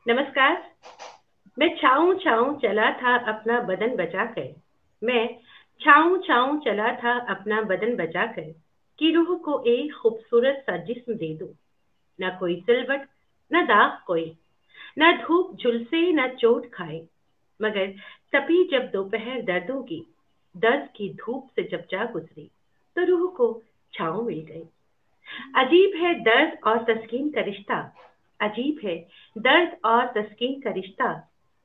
नमस्कार। मैं छाऊं छाऊं चला था अपना बदन बचा कर। मैं छाऊं छाऊं चला था अपना बदन बचा कर कि रूह को एक खूबसूरत सा जिस्म दे दूं। ना कोई सिलवट, न दाग कोई, न धूप झुलसे न चोट खाए। मगर तभी जब दोपहर दर्द की धूप से जब जा गुजरी, तो रूह को छाँव मिल गई। अजीब है दर्द और तस्कीन का रिश्ता। अजीब है दर्द और तस्कीन का रिश्ता।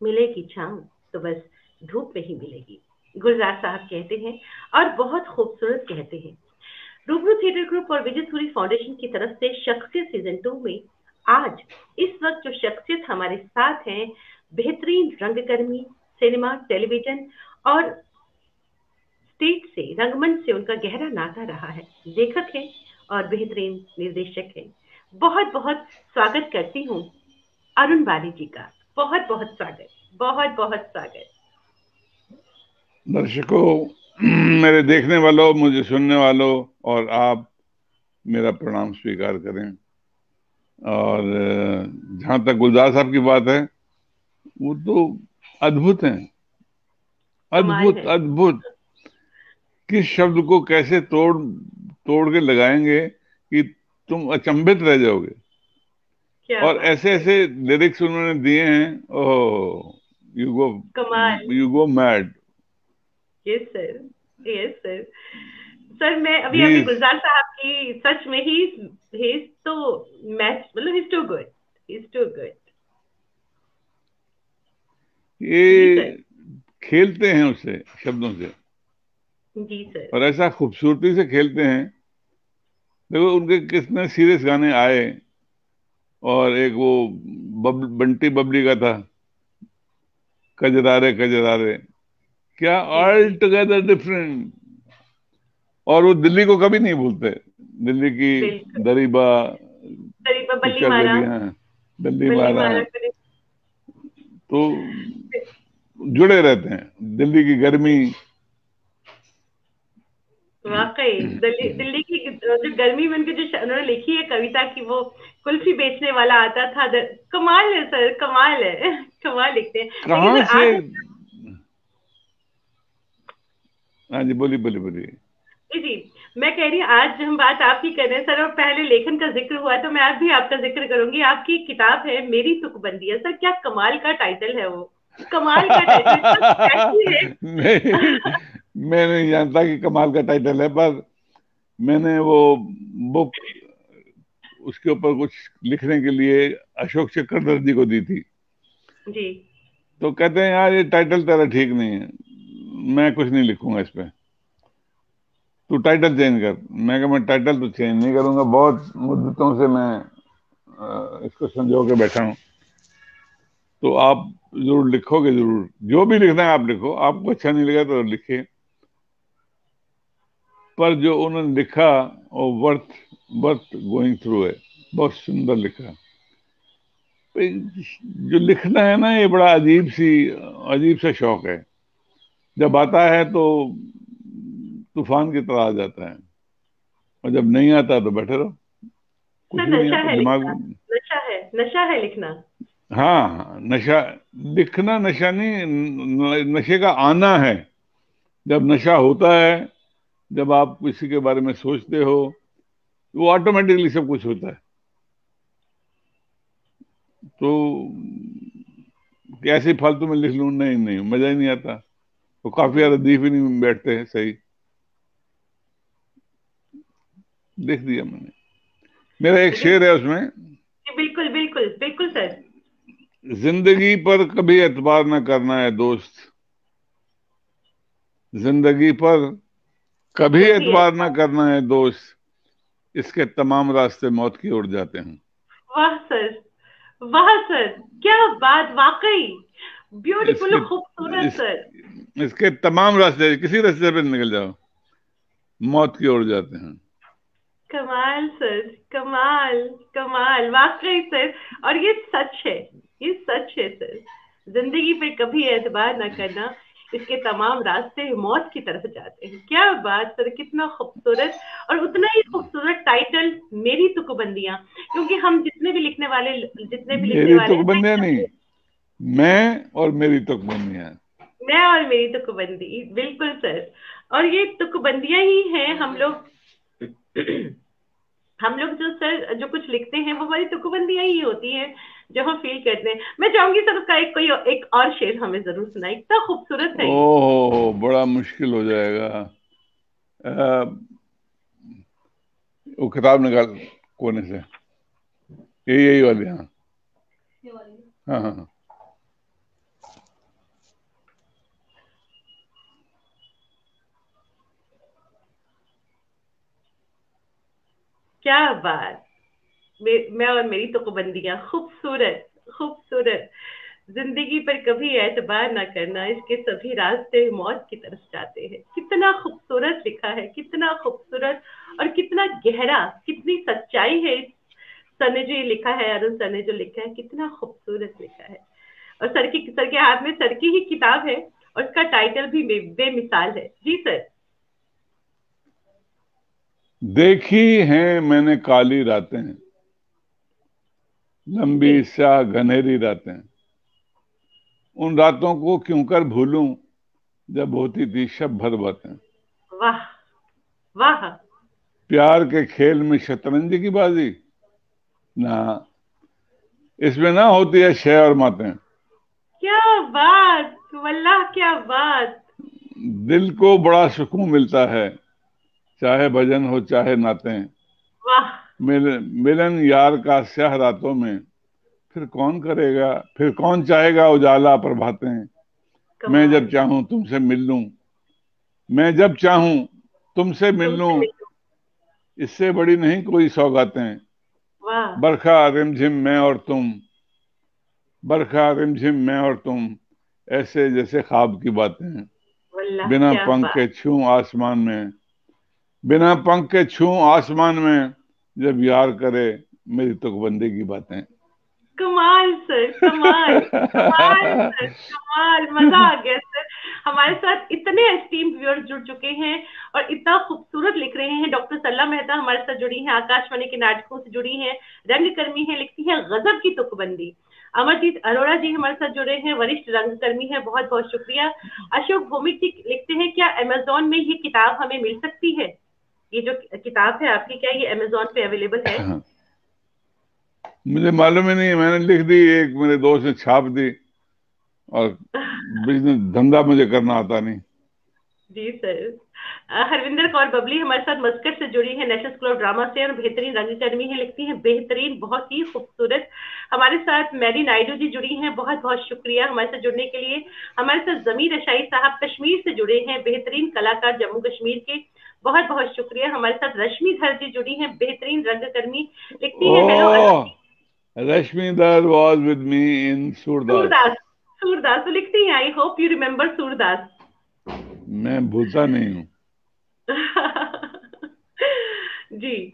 मिलेगी छाँव तो बस धूप में ही मिलेगी। गुलजार साहब कहते हैं और बहुत खूबसूरत कहते हैं। रूबरू थिएटर ग्रुप और विजय सूरी फाउंडेशन की तरफ से शख्सियत सीजन 2 में आज इस वक्त जो शख्सियत हमारे साथ हैं, बेहतरीन रंगकर्मी, सिनेमा, टेलीविजन और स्टेज से, रंगमंच से उनका गहरा नाता रहा है। लेखक हैं और बेहतरीन निर्देशक हैं। बहुत बहुत स्वागत करती हूँ अरुण बाली जी का। बहुत बहुत स्वागत, बहुत बहुत स्वागत। दर्शकों, मेरे देखने वालों, मुझे सुनने वालों, और आप मेरा प्रणाम स्वीकार करें। और जहां तक गुलजार साहब की बात है, वो तो अद्भुत हैं। कमाल अद्भुत है। अद्भुत। किस शब्द को कैसे तोड़ तोड़ के लगाएंगे कि तुम अचंभित रह जाओगे। क्या और बात ऐसे है। ऐसे लिरिक्स उन्होंने दिए हैं। ओह, यू गो कमाल। You go mad. Yes sir. Yes sir. Sir मैं अभी ही अभी गुलजार साहब की सच में ही तो मैच मतलब he too good. He too good. जी सर। ये खेलते हैं उससे, शब्दों से, जी सर। और ऐसा खूबसूरती से खेलते हैं। देखो, उनके कितने सीरियस गाने आए। और एक वो बंटी बबली का था, कजरारे कजरारे, क्या जी ऑल जी। Together different. और वो दिल्ली को कभी नहीं भूलते। दिल्ली की बिल्कुल। दरीबा, करीबा बल्ली ऊंचा मारा। गलियां, दिल्ली बल्ली महारा, मारा करे। तो जुड़े रहते हैं दिल्ली की गर्मी। वाकई दिल्ली की जो गर्मी में उनकी उन्होंने लिखी है कविता की, वो कुल्फी बेचने वाला आता था। कमाल है सर, कमाल है। कमाल लिखते हैं। लेकिन कहाँ सर से। आज हाँ जी, बोलिए बोलिए बोलिए। जी जी, मैं कह रही हूँ आज हम बात आपकी कर रहे हैं सर, और पहले लेखन का जिक्र हुआ तो मैं आज भी आपका जिक्र करूंगी। आपकी एक किताब है मेरी तुकबंदी है। सर क्या कमाल का टाइटल है वो। कमाल का टाइटल इतना कैची है। नहीं, मैं नहीं जानता कि कमाल का टाइटल है, पर मैंने वो बुक उसके ऊपर कुछ लिखने के लिए अशोक चक्रवर्ती जी को दी थी। जी। तो कहते हैं, यार ये टाइटल तेरा ठीक नहीं है, मैं कुछ नहीं लिखूंगा इस पे, तू टाइटल चेंज कर। मैं कहा, मैं टाइटल तो चेंज नहीं करूंगा, बहुत मुद्दतों से मैं इसको संजो के बैठा हूँ। तो आप जरूर लिखोगे, जरूर जो भी लिखना है आप लिखो, आपको अच्छा नहीं लगा तो लिखिए, पर जो उन्होंने लिखा वो वर्थ वर्थ गोइंग थ्रू है। बहुत सुंदर लिखा। जो लिखना है ना, ये बड़ा अजीब सा शौक है। जब आता है तो तूफान की तरह आ जाता है, और जब नहीं आता तो बैठे रहो, कुछ सर भी नहीं नशा आता है दिमाग लिखना। में। नशा है लिखना। हाँ हाँ, नशा। लिखना नशा नहीं, नशे का आना है। जब नशा होता है, जब आप किसी के बारे में सोचते हो, वो ऑटोमेटिकली सब कुछ होता है। तो कैसे फालतू में लिख लूं, नहीं नहीं, मजा ही नहीं आता। तो काफी जी रदीफ ही नहीं बैठते हैं सही। लिख दिया मैंने। मेरा एक लेकिन शेर है उसमें, जी, बिल्कुल बिल्कुल बिल्कुल सर। जिंदगी पर कभी एतबार न करना है दोस्त। जिंदगी पर कभी कभी एतबार न ऐसा। करना है दोस्त, इसके तमाम रास्ते मौत की ओर जाते हैं। वाह सर। वाह सर। क्या बात, वाकई इसके ब्यूटीफुल, खूबसूरत इस, सर। इसके तमाम रास्ते, किसी रास्ते पे निकल जाओ, मौत की ओर जाते हैं। कमाल सर। कमाल। कमाल वाकई सर। और ये सच है। ये सच है सर। जिंदगी पे कभी एतबार ना करना, इसके तमाम रास्ते मौत की तरफ जाते हैं। क्या बात सर, कितना खूबसूरत, और उतना ही खूबसूरत टाइटल, मेरी तुकबंदियां। क्योंकि हम जितने भी लिखने मेरी वाले हैं, तुकबंदियां नहीं, मैं और मेरी तुकबंदियां। मैं और मेरी तुकबंदी, बिल्कुल सर। और ये तुकबंदियां ही हैं हम लोग। हम लोग जो सर जो कुछ लिखते हैं वो हमारी तुकबंदियां ही होती हैं, जो हम फील करते हैं। मैं चाहूंगी सर उसका एक और शेर हमें जरूर सुनाए, इतना खूबसूरत है ये। ओहो, बड़ा मुश्किल हो जाएगा। वो किताब निकाल कोने से, यही वाली, हाँ। हाँ हाँ हाँ। क्या बात। मैं और मेरी तुकबंदियां, खूबसूरत, खूबसूरत। जिंदगी पर कभी एतबार ना करना, इसके सभी रास्ते मौत की तरफ जाते हैं। कितना खूबसूरत लिखा है, कितना खूबसूरत, और कितना गहरा, कितनी सच्चाई है इस सर ने जो ये लिखा है, अरुण सर ने जो लिखा है, कितना खूबसूरत लिखा है। और सर के हाथ में सर की ही किताब है, और उसका टाइटल भी बेमिसाल है। जी सर। देखी हैं मैंने काली रातें, लंबी जी। स्याह घनेरी रातें, उन रातों को क्यों कर भूलूं जब होती थी शब भर बातें। वाह, वाह। प्यार के खेल में शतरंज की बाजी ना, इसमें ना होती है शय और मातें। क्या बात, वल्लाह क्या बात। दिल को बड़ा सुकून मिलता है, चाहे भजन हो चाहे नाते। वाह। मिलन यार का स्याह रातों में, फिर कौन करेगा, फिर कौन चाहेगा उजाला प्रभातें। मैं जब कमाल। चाहूं तुमसे मिल लूं, मैं जब चाहूं तुमसे मिल लूं, तुमसे मिलूं। इससे बड़ी नहीं कोई सौगातें। वाह। बरखा रिमझिम मैं और तुम, बरखा रिमझिम मैं और तुम, ऐसे जैसे ख्वाब की बातें हैं। वल्लाह बिना क्या पंख के बात। छूं आसमान में, बिना पंख के छूं आसमान में, जब यार करे मेरी तुकबंदी की बातें। कमाल सर, कमाल। कमाल सर, कमाल, मजा आ गया सर। हमारे साथ इतने एस्टीम्ड व्यूअर्स जुड़ चुके हैं, और इतना खूबसूरत लिख रहे हैं। डॉक्टर सल्ला मेहता हमारे साथ जुड़ी हैं, आकाशवाणी के नाटकों से जुड़ी हैं, रंगकर्मी हैं, लिखती हैं गजब की तुकबंदी। अमरजीत अरोड़ा जी हमारे साथ जुड़े हैं, वरिष्ठ रंगकर्मी हैं, बहुत बहुत शुक्रिया। अशोक भौमिक जी लिखते हैं, क्या अमेजोन में ये किताब हमें मिल सकती है? ये जो किताब है आपकी, क्या ये अमेजोन पे अवेलेबल है? मुझे मालूम ही नहीं, मैंने लिख दी, एक मेरे दोस्त ने छाप दी, और बिजनेस धंधा मुझे करना आता नहीं। जी सर। हरविंदर कौर बबली हमारे साथ मस्कट से जुड़ी है, नेशनल स्कूल ऑफ ड्रामा से, और बेहतरीन रंगकर्मी है, लिखती हैं बेहतरीन, बहुत ही खूबसूरत। हमारे साथ मैरी नायडू जी जुड़ी हैं, बहुत बहुत शुक्रिया हमारे साथ जुड़ने के लिए। हमारे साथ जमीर अशाई साहब कश्मीर से जुड़े हैं, बेहतरीन कलाकार जम्मू कश्मीर के, बहुत बहुत शुक्रिया। हमारे साथ रश्मि धर जी जुड़ी हैं, बेहतरीन रंगकर्मी, लिखती है hello oh, Rashmi there was with me in Surdas. Surdas. Surdas तो लिखती हैं, I hope you remember Surdas. मैं भूलता नहीं हूँ। जी।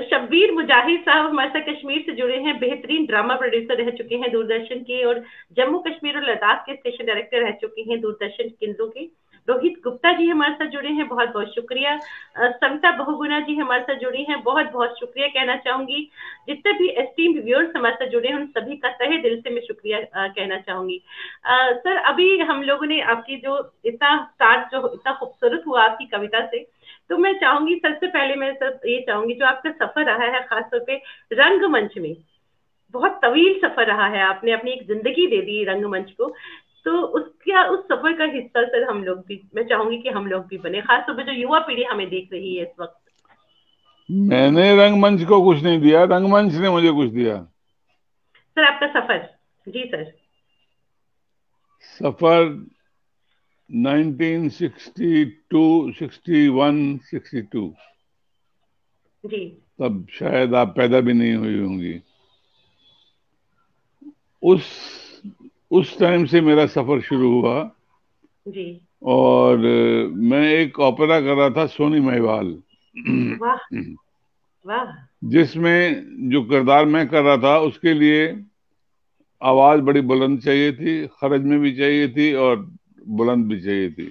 शब्बीर मुजाहिद साहब हमारे साथ कश्मीर से जुड़े हैं, बेहतरीन ड्रामा प्रोड्यूसर रह चुके हैं दूरदर्शन के, और जम्मू कश्मीर और लद्दाख के स्टेशन डायरेक्टर रह चुके हैं दूरदर्शन केंद्रों के। रोहित गुप्ता जी हमारे साथ जुड़े हैं, बहुत बहुत शुक्रिया। सविता बहुगुणा जी हमारे साथ जुड़ी हैं, बहुत बहुत शुक्रिया कहना चाहूंगी। जितने भी एस्टीम्ड व्यूअर्स हमारे साथ जुड़े हैं, उन सभी का तहे दिल से मैं शुक्रिया कहना चाहूंगी। सर, अभी हम लोगों ने आपकी जो इतना स्टार्ट जो इतना खूबसूरत हुआ आपकी कविता से, तो मैं चाहूंगी सबसे पहले मैं सर ये चाहूंगी, जो आपका सफर रहा है खासतौर पे रंगमंच में, बहुत तवील सफर रहा है, आपने अपनी एक जिंदगी दे दी रंगमंच को। तो उसका उस सफर का हिस्सा सर हम लोग भी, मैं चाहूंगी कि हम लोग भी बने, खासतौर पे जो युवा पीढ़ी हमें देख रही है इस वक्त। मैंने रंगमंच को कुछ नहीं दिया, रंगमंच ने मुझे कुछ दिया। सर आपका सफर। जी सर। सफर 1962, 61, 62, जी। तब शायद आप पैदा भी नहीं हुई होंगी। उस उस टाइम से मेरा सफर शुरू हुआ। जी। और मैं एक ओपेरा कर रहा था, सोनी महिवाल, वाह। वाह। जिसमें जो किरदार मैं कर रहा था उसके लिए आवाज बड़ी बुलंद चाहिए थी, खरज में भी चाहिए थी, और बुलंद भी चाहिए थी।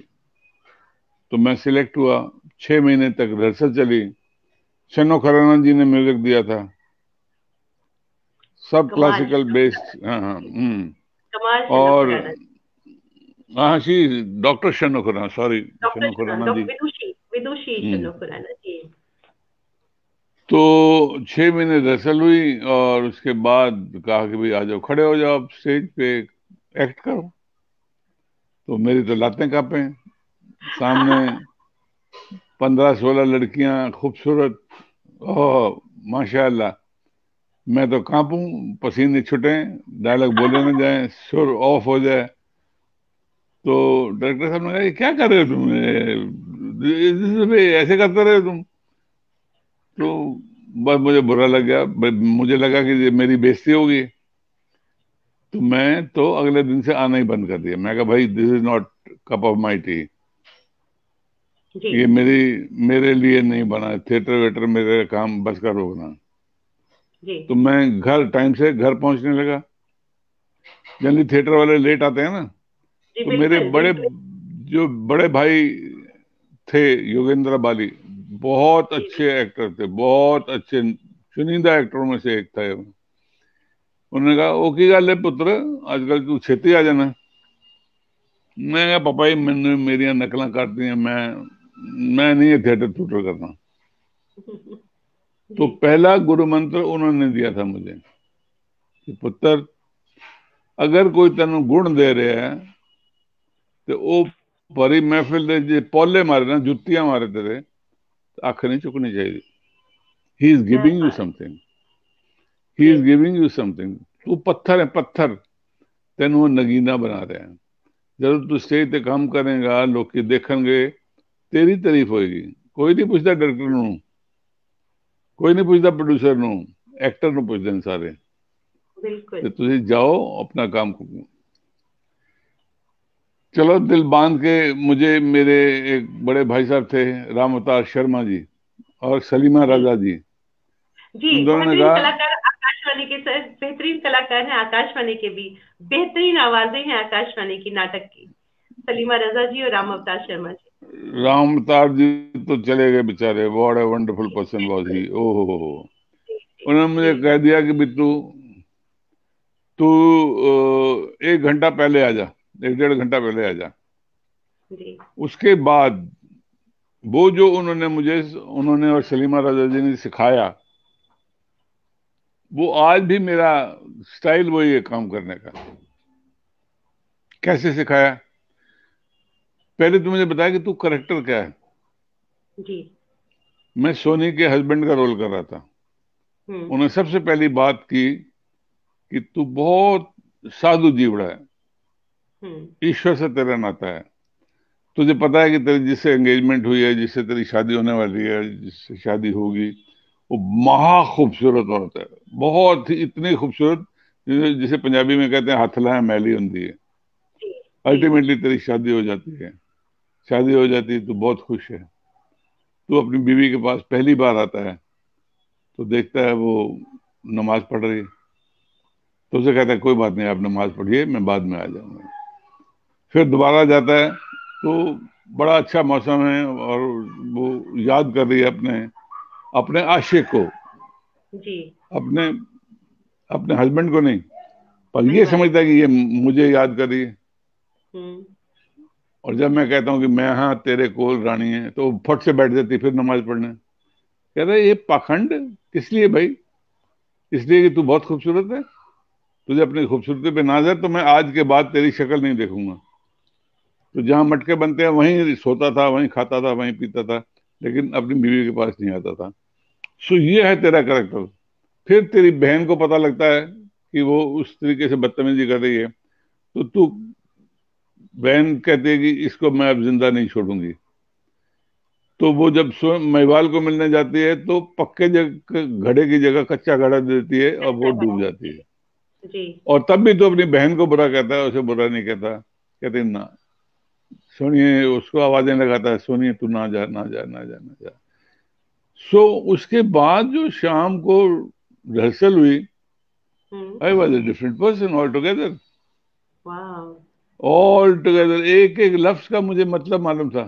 तो मैं सिलेक्ट हुआ। 6 महीने तक रिहर्सल चली। शन्नो खराना जी ने म्यूजिक दिया था, सब कमाल क्लासिकल शन्नो बेस्ड। खुराना हाँ हाँ। जी, कमाल शन्नो और खुराना जी। हाँ, शी डॉक्टर शन्नो खराना, सॉरी, डॉक्टर शन्नो खराना जी। डॉक्टर विदुषी विदुषी हम्म। शन्नो खुराना जी। तो 6 महीने रिहर्सल हुई और उसके बाद कहा कि भाई आ जाओ, खड़े हो जाओ, आप स्टेज पे एक्ट करो। तो मेरी तो लातें कांपे। सामने 15-16 लड़कियां खूबसूरत, ओह माशाल्लाह। मैं तो कांपूं, पसीने छूटे, डायलॉग बोले ना जाए, सुर ऑफ हो जाए। तो डायरेक्टर साहब ने कहा, ये क्या कर रहे हो तुम, ऐसे करते रहे हो तुम। तो बस मुझे बुरा लग गया, मुझे लगा कि ये मेरी बेइज्जती होगी। तो मैं तो अगले दिन से आना ही बंद कर दिया। मैं कहा भाई, this is not cup of my tea. जी ये मेरे लिए नहीं बना है थिएटर वेटर, मेरे काम बस का रोकना। जी तो मैं घर टाइम से घर पहुंचने लगा। जनरली थिएटर वाले लेट आते हैं ना। जी, तो मेरे बिल्कुल बड़े बिल्कुल। जो बड़े भाई थे, योगेंद्र बाली, बहुत जी जी अच्छे एक्टर थे, बहुत अच्छे, चुनिंदा एक्टरों में से एक थे। उन्होंने कहा, ओ की गल है पुत्र, आजकल तू छेती आ जाना। मैं कहा, पापा जी मैंने मेरिया नकल करती हैं, मैं नहीं थिएटर थूटर करना। तो जी पहला गुरु मंत्र उन्होंने दिया था मुझे कि पुत्र, अगर कोई तेन गुण दे रहा है तो वो भरी महफिल दे जे पौले मारे ना, जुत्तियां मारे तेरे, तो अख नहीं चुकनी चाहिए। ही इज क्या गिविंग यू बात। Something, he ji is giving you something. तू पत्थर है, पत्थर, तेन वो नगीना बना रहे हैं। जब तू स्टेज ते काम करेगा, लोग देखेंगे, तेरी तारीफ होएगी। कोई नहीं पूछता डायरेक्टर नू, कोई नहीं पूछता प्रोड्यूसर नू, एक्टर नू पूछते हैं सारे। बिल्कुल। तो तुझे जाओ अपना काम करो। चलो, दिल बांध के मुझे मेरे एक बड़े भाई साहब थे, राम अवतार शर्मा जी और सलीमा जी राजा जी, जी, उन दोनों ने बेहतरीन कहा। कलाकार आकाशवाणी के सर, बेहतरीन कलाकार हैं आकाशवाणी के भी। बेहतरीन आवाजें हैं आकाशवाणी की, नाटक की। सलीमा रजा जी और राम अवतार शर्मा जी। राम अवतार जी तो चले गए बेचारे, व्हाट अ वंडरफुल जी पर्सन वाज बिल्कुल। ही, ओहो हो। जी जी उन्होंने जी मुझे कह दिया कि बिट्टू, तू 1 घंटा पहले आ जा, 1-1.5 घंटा पहले आ जा। जी। उसके बाद वो जो उन्होंने और सलीमा राजा जी ने सिखाया, वो आज भी मेरा स्टाइल वही है काम करने का। कैसे सिखाया? पहले तो मुझे बताया कि तू करेक्टर क्या है। जी। मैं सोनी के हस्बैंड का रोल कर रहा था। हम्म उन्होंने सबसे पहली बात की कि तू बहुत साधु जीवड़ा है, हम्म। ईश्वर से तेरा नाता है। तुझे पता है कि तेरी जिससे एंगेजमेंट हुई है, जिससे तेरी शादी होने वाली है, जिससे शादी होगी, वो महा खूबसूरत औरत है, बहुत ही, इतनी खूबसूरत, जिसे पंजाबी में कहते हैं हथ लाया मैली होती है। जी जी अल्टीमेटली तेरी शादी हो जाती है। शादी हो जाती है तो बहुत खुश है। तू अपनी बीवी के पास पहली बार आता है तो देखता है वो नमाज पढ़ रही है। तो उसे कहता है, कोई बात नहीं, आप नमाज पढ़िए, मैं बाद में आ जाऊंगा। फिर दोबारा जाता है तो बड़ा अच्छा मौसम है और वो याद कर रही है अपने अपने आशिक को, जी। अपने अपने हस्बैंड को नहीं, पर सही ये बात समझता है। है कि ये मुझे याद कर रही है। हम्म। और जब मैं कहता हूँ कि मैं हाँ तेरे कोल रानी है, तो वो फट से बैठ जाती, फिर नमाज पढ़ने। कहता है, ये पाखंड किस लिए भाई? इसलिए कि तू बहुत खूबसूरत है, तुझे अपनी खूबसूरती पे नाज है, तो मैं आज के बाद तेरी शक्ल नहीं देखूंगा। तो जहां मटके बनते हैं वहीं सोता था, वहीं खाता था, वहीं पीता था, लेकिन अपनी बीवी के पास नहीं आता था। सो ये है तेरा करेक्टर। फिर तेरी बहन को पता लगता है कि वो उस तरीके से बदतमीजी कर रही है, तो तू, बहन कहती है कि इसको मैं अब जिंदा नहीं छोड़ूंगी। तो वो जब महिवाल को मिलने जाती है तो पक्के घड़े की जगह कच्चा घड़ा देती है और वो अच्छा डूब बात। जाती जी है। जी और तब भी तो अपनी बहन को बुरा कहता है, उसे बुरा नहीं कहता, कहते ना, सुनिए, उसको आवाजें लगाता है, सुनिए तू ना जा, ना जा, ना जा, ना जा। सो उसके बाद जो शाम को रिहर्सल हुई, हम्म। I was a different person all together. वाह। ऑल टुगेदर, एक एक लफ्ज का मुझे मतलब मालूम था,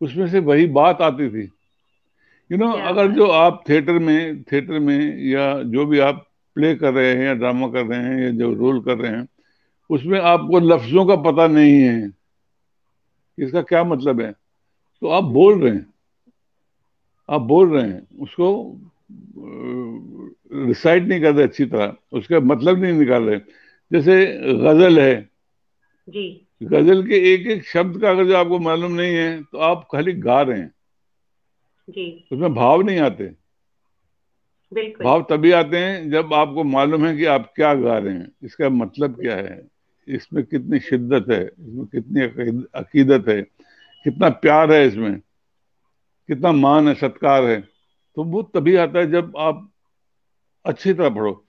उसमें से वही बात आती थी। क्या अगर बात। जो आप थिएटर में या जो भी आप प्ले कर रहे हैं या ड्रामा कर रहे हैं या जो रोल कर रहे हैं, उसमें आपको लफ्जों का पता नहीं है कि इसका क्या मतलब है, तो आप जी बोल रहे हैं, उसको रिसाइट नहीं कर रहे अच्छी तरह, उसका मतलब नहीं निकाल रहे। जैसे गजल है, जी गजल के एक एक शब्द का अगर जो आपको मालूम नहीं है तो आप खाली गा रहे हैं, जी उसमें भाव नहीं आते। बिल्कुल। भाव तभी आते हैं जब आपको मालूम है कि आप क्या गा रहे हैं, इसका मतलब क्या है, इसमें कितनी शिद्दत है, इसमें कितनी अकीदत है, कितना प्यार है इसमें, कितना मान है, सत्कार है। तो वो तभी आता है जब आप अच्छी तरह पढ़ो।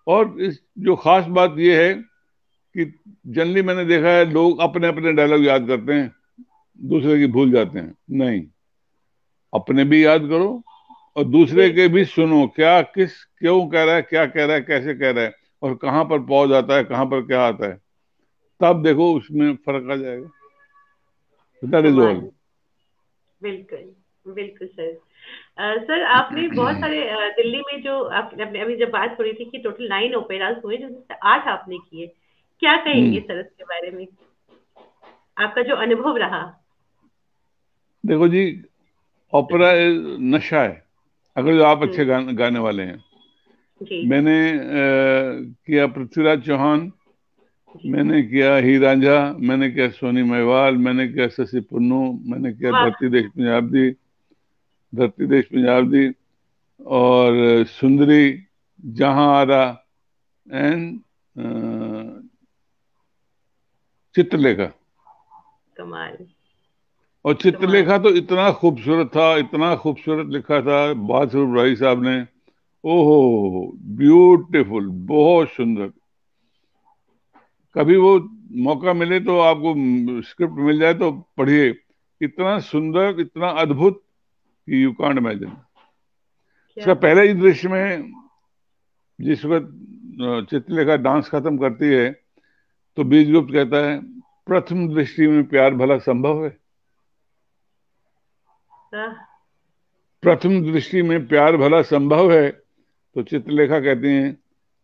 और इस जो खास बात ये है कि जनरली मैंने देखा है लोग अपने अपने डायलॉग याद करते हैं, दूसरे की भूल जाते हैं। नहीं, अपने भी याद करो और दूसरे के बिल्कुल। भी सुनो, क्या किस क्यों कह रहा है, क्या कह रहा है, कैसे कह रहा है, और कहाँ पर पॉज आता है, कहाँ पर क्या आता है, तब देखो उसमें फर्क आ जाएगा। That is all. कमाल। बिल्कुल बिल्कुल सर। सर आपने बहुत सारे दिल्ली में जो आपने अभी जब बात हो रही थी कि टोटल 9 ओपेराज हुए जिसमें 8 आपने किए, क्या कहेंगे हम्म। सर उसके बारे में, आपका जो अनुभव रहा। देखो जी, ओपेरा नशा है, अगर जो आप अच्छे हम्म। गाने वाले हैं। जी मैंने किया पृथ्वीराज चौहान, जी। मैंने किया ही रांझा, मैंने किया सोनी महिवाल, मैंने किया शशि पुन्नू, मैंने किया वाह। धरती देश पंजाब दी, और सुंदरी, जहां आरा, एंड चित्रलेखा। कमाल। और कमाल। चित्रलेखा तो इतना खूबसूरत था, इतना खूबसूरत लिखा था बादशाह भाई साहब ने। ओहो, ब्यूटीफुल, बहुत सुंदर। कभी वो मौका मिले तो आपको स्क्रिप्ट मिल जाए तो पढ़िए, इतना सुंदर, इतना अद्भुत कि यू कांट इमेजिन। इसका क्या पहले बात। ही दृश्य में, जिस वक्त चित्रलेखा डांस खत्म करती है, तो बीजगुप्त कहता है, प्रथम दृष्टि में प्यार भला संभव है। आह, प्रथम दृष्टि में प्यार भला संभव है, तो चित्रलेखा कहती हैं,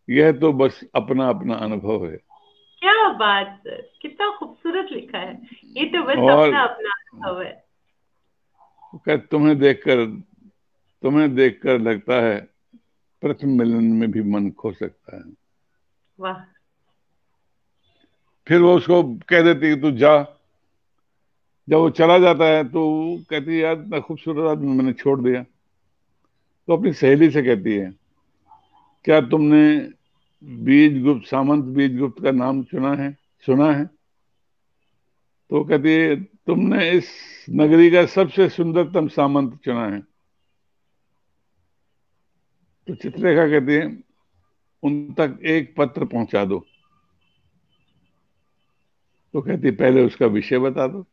यह तो बस अपना अपना अनुभव है। क्या बात सर, कितना खूबसूरत लिखा है। ये तो बस और अपना अपना अनुभव है। कह, तुम्हें देखकर लगता है प्रथम मिलन में भी मन खो सकता है। वाह। फिर वो उसको कह देती है कि तू जा। जब वो चला जाता है तो वो कहती है, यार इतना खूबसूरत आदमी मैंने छोड़ दिया। तो अपनी सहेली से कहती है, क्या तुमने बीजगुप्त, सामंत बीजगुप्त का नाम सुना है? तो वो कहती है, तुमने इस नगरी का सबसे सुंदरतम सामंत चुना है। तो चित्रलेखा कहती है, उन तक एक पत्र पहुंचा दो। तो कहती है, पहले उसका विषय बता दो,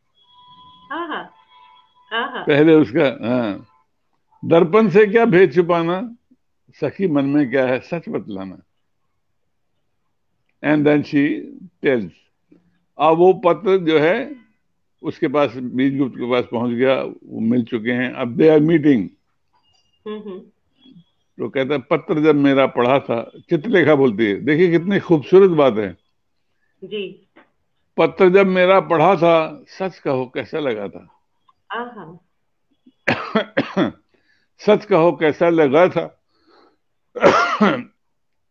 हाँ हाँ। हाँ हाँ। पहले उसका, हाँ, दर्पण से क्या भेद छुपाना, सखी मन में क्या है सच बतलाना। And then she tells. अब वो पत्र जो है उसके पास, बीजगुप्त के पास पहुंच गया, वो मिल चुके हैं, अब दे आर मीटिंग। हम्म। तो कहता है, पत्र जब मेरा पढ़ा था, चित्रलेखा बोलती है, देखिए कितनी खूबसूरत बात है। जी। पत्र जब मेरा पढ़ा था, सच कहो कैसा लगा था। हाँ हाँ। सच कहो कैसा लगा था।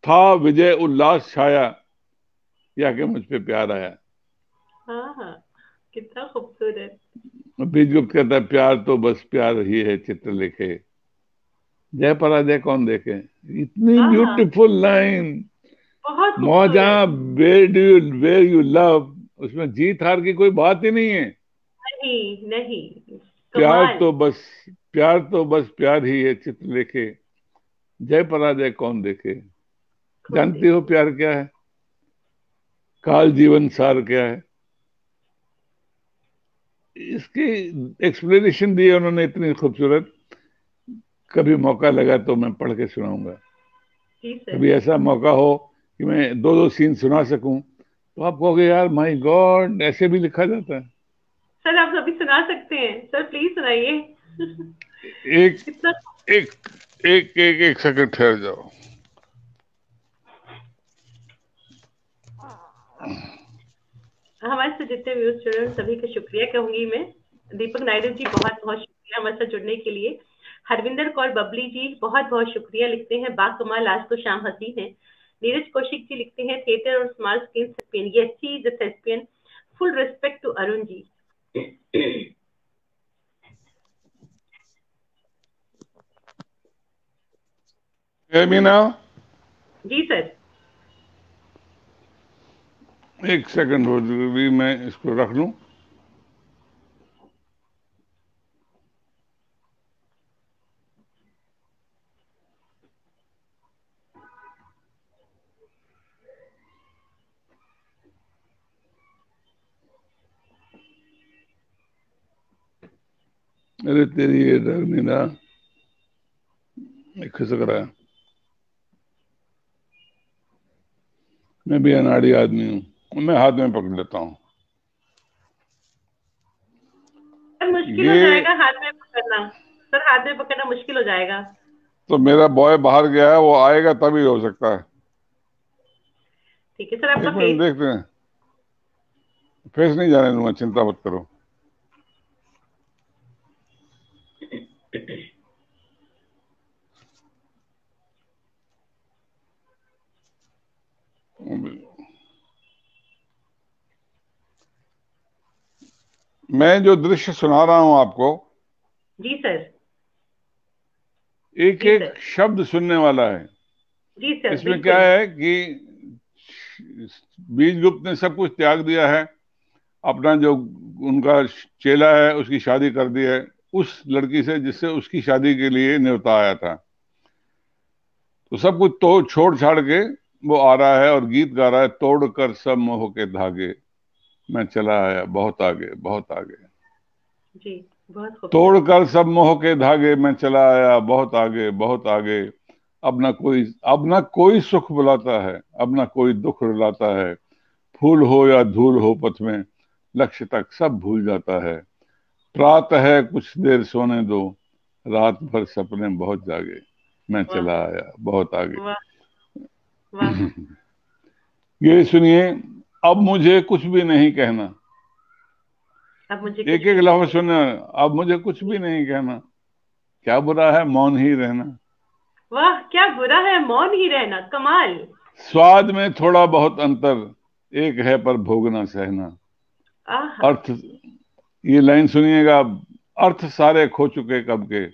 था विजय उल्लास छाया, या कि मुझ पे प्यार आया। हाँ हाँ। कितना खूबसूरत। बीजगुप्त कहता है, प्यार तो बस प्यार ही है चित्रलेखे, जय पराजय कौन देखे। इतनी हाँ हाँ। Beautiful line. बहुत मौजा खूबसूरत। वेर यू लव, उसमें जीत हार की कोई बात ही नहीं है। नहीं नहीं। प्यार कमाल। तो बस प्यार तो बस प्यार ही है चित्रलेखे, जय पराजय कौन देखे। कौन जानती हो देखे। प्यार क्या है, काल जीवन सार क्या है। इसकी एक्सप्लेनेशन दी है उन्होंने इतनी खूबसूरत। कभी मौका लगा तो मैं पढ़ के सुनाऊंगा। जी सर। कभी ऐसा मौका हो कि मैं दो दो सीन सुना सकूं, तो आप कहोगे यार माय गॉड, ऐसे भी लिखा जाता है। सर आप अभी सुना सकते हैं, सर प्लीज सुनाइए। एक कितना। एक एक सेकंड ठहर जाओ। हमारे से जितने व्यूज जुड़े उन सभी का शुक्रिया कहूंगी मैं। दीपक नायडू जी बहुत बहुत शुक्रिया हमारे साथ जुड़ने के लिए। हरविंदर कौर बबली जी बहुत बहुत शुक्रिया, लिखते हैं बाकमाल आज तो शाम हसी है। नीरज कौशिक जी लिखते हैं थिएटर और small screen thespian, yes he is a thespian. Full respect to Arun ji. Meena, जी सर। एक सेकंड हो भी, मैं इसको रख लूं। अरे तेरी ये मीना खिसक रहा है। मैं भी अनाड़ी आदमी हूँ, मैं हाथ में पकड़ लेता हूँ। सर मुश्किल हो ये जाएगा हाथ में पकड़ना। सर हाथ में पकड़ना मुश्किल हो जाएगा। तो मेरा बॉय बाहर गया है, वो आएगा तभी हो सकता है। ठीक है सर, आपका एक मिनट फेस। देखते हैं। फेस नहीं जाने दूंगा, चिंता मत करो। मैं जो दृश्य सुना रहा हूं आपको, जी सर। एक जी एक सर। शब्द सुनने वाला है। जी सर इसमें क्या बिल्कुल। है कि बीजगुप्त ने सब कुछ त्याग दिया है। अपना जो उनका चेला है उसकी शादी कर दी है उस लड़की से जिससे उसकी शादी के लिए न्योता आया था। तो सब कुछ तो छोड़ छाड़ के वो आ रहा है और गीत गा रहा है, तोड़ कर सब मोह के धागे मैं चला आया बहुत आगे बहुत आगे। जी बहुत तोड़ खूबसूरत। कर सब मोह के धागे मैं चला आया बहुत आगे बहुत आगे। अब ना कोई सुख बुलाता है, अब ना कोई दुख रुलाता है। फूल हो या धूल हो पथ में, लक्ष्य तक सब भूल जाता है। प्रातः है कुछ देर सोने दो, रात भर सपने बहुत जागे मैं वाह चला आया बहुत आगे। वाह वाह। ये सुनिए, अब मुझे कुछ भी नहीं कहना। अब मुझे एक कुछ एक भी नहीं लफ्ज कहना। सुनना। अब मुझे कुछ भी नहीं कहना, क्या बुरा है मौन ही रहना। वाह क्या बुरा है मौन ही रहना, कमाल। स्वाद में थोड़ा बहुत अंतर, एक है पर भोगना सहना। आहा। अर्थ, ये लाइन सुनिएगा। अर्थ सारे खो चुके कब के,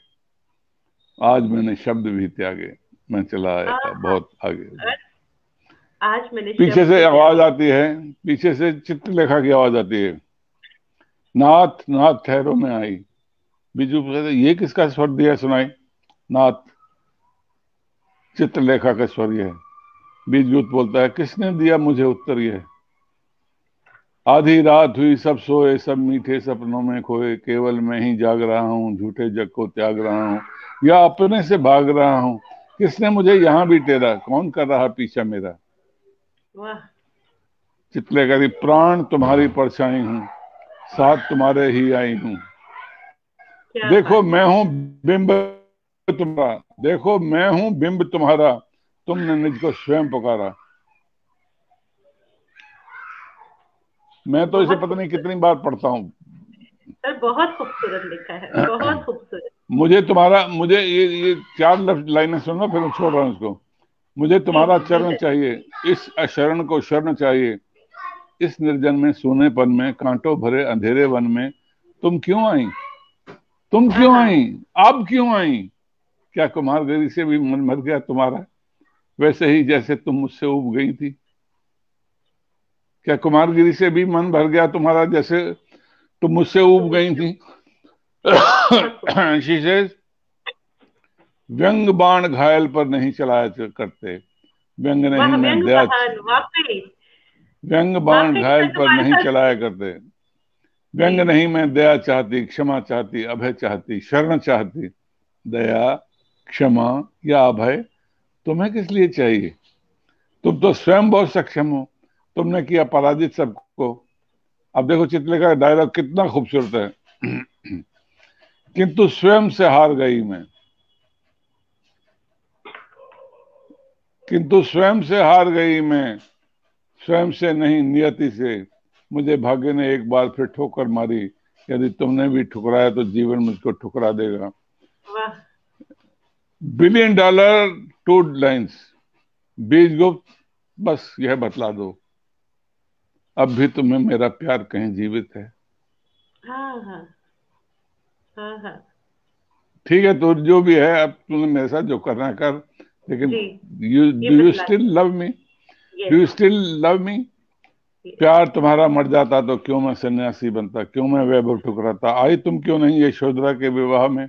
आज मैंने शब्द भी त्यागे मैं चला आया आहा। बहुत आगे। आज मैंने पीछे शब्द से भी आवाज त्यागे। आती है, पीछे से चित्रलेखा की आवाज आती है। नाथ नाथ ठहरो में आई। बीजू पूछा ये किसका स्वर दिया सुनाई। नाथ, चित्रलेखा का स्वर ये है। बीजूत बोलता है किसने दिया मुझे उत्तर ये। आधी रात हुई सब सोए, सब मीठे सपनों में खोए, केवल मैं ही जाग रहा हूँ, झूठे जग को त्याग रहा हूँ या अपने से भाग रहा हूँ। किसने मुझे यहाँ भी टेरा, कौन कर रहा पीछा मेरा। वाह। चितले करी प्राण तुम्हारी परछाई हूँ, साथ तुम्हारे ही आई हूँ। क्या देखो बात मैं है। हूँ बिंब तुम्हारा, देखो मैं हूँ बिंब तुम्हारा, तुमने निज को स्वयं पुकारा। मैं तो इसे बहुत पता नहीं खूबसूरत। कितनी बार पढ़ता हूँ। सर बहुत खूबसूरत लिखा है, बहुत खूबसूरत। मुझे ये चार लफ्ज लाइनें सुनना, फिर मैं छोड़ रहा हूँ इसको। मुझे जी तुम्हारा जी जी चरण सर। चाहिए, इस अशरण को शरण चाहिए। इस निर्जन में सूनेपन में, कांटों भरे अंधेरे वन में तुम क्यों आई, तुम क्यों आहा। आई, अब क्यों आई। क्या कुम्हारगिरी से भी मन भर गया तुम्हारा, वैसे ही जैसे तुम मुझसे उब गई थी। क्या कुम्हारगिरी से भी मन भर गया तुम्हारा, जैसे तुम मुझसे तो उब गई मुझसे। थी। बहुत खूबसूरत। शी सेज, व्यंग बाण घायल पर नहीं चलाया करते, व्यंग नहीं वाह मैं व्यंग दया, बहान वाकई। व्यंग बाण वाकई घायल सर पर तुम्हारे नहीं साथ। चलाया करते। जी। व्यंग नहीं मैं दया चाहती, क्षमा चाहती, अभय चाहती, शरण चाहती। दया, क्षमा या अभय तुम्हें किस लिए चाहिए, तुम तो स्वयं बहुत सक्षम हो। तुमने किया पराजित सबको। अब देखो चितले का डायलॉग कितना खूबसूरत है। किंतु स्वयं से हार गई मैं, किंतु स्वयं से हार गई मैं, स्वयं से नहीं नियति से। मुझे भाग्य ने एक बार फिर ठोकर मारी, यदि तुमने भी ठुकराया तो जीवन मुझको ठुकरा देगा। वाह। $1 बिलियन 2 लाइन्स। बीजगुप्त, बस यह बतला दो, अब भी तुम्हें मेरा प्यार कहीं जीवित है। हाँ हाँ हाँ हाँ। ठीक है, तो जो भी है, अब तूने मेरे साथ जो करना कर, लेकिन जी। यू ये डू यू बतला। Still love me? Do yes. You still love me? प्यार तुम्हारा मर जाता तो क्यों मैं सन्यासी बनता, क्यों मैं वैभव ठुकराता, आई तुम क्यों नहीं यशोधरा के विवाह में।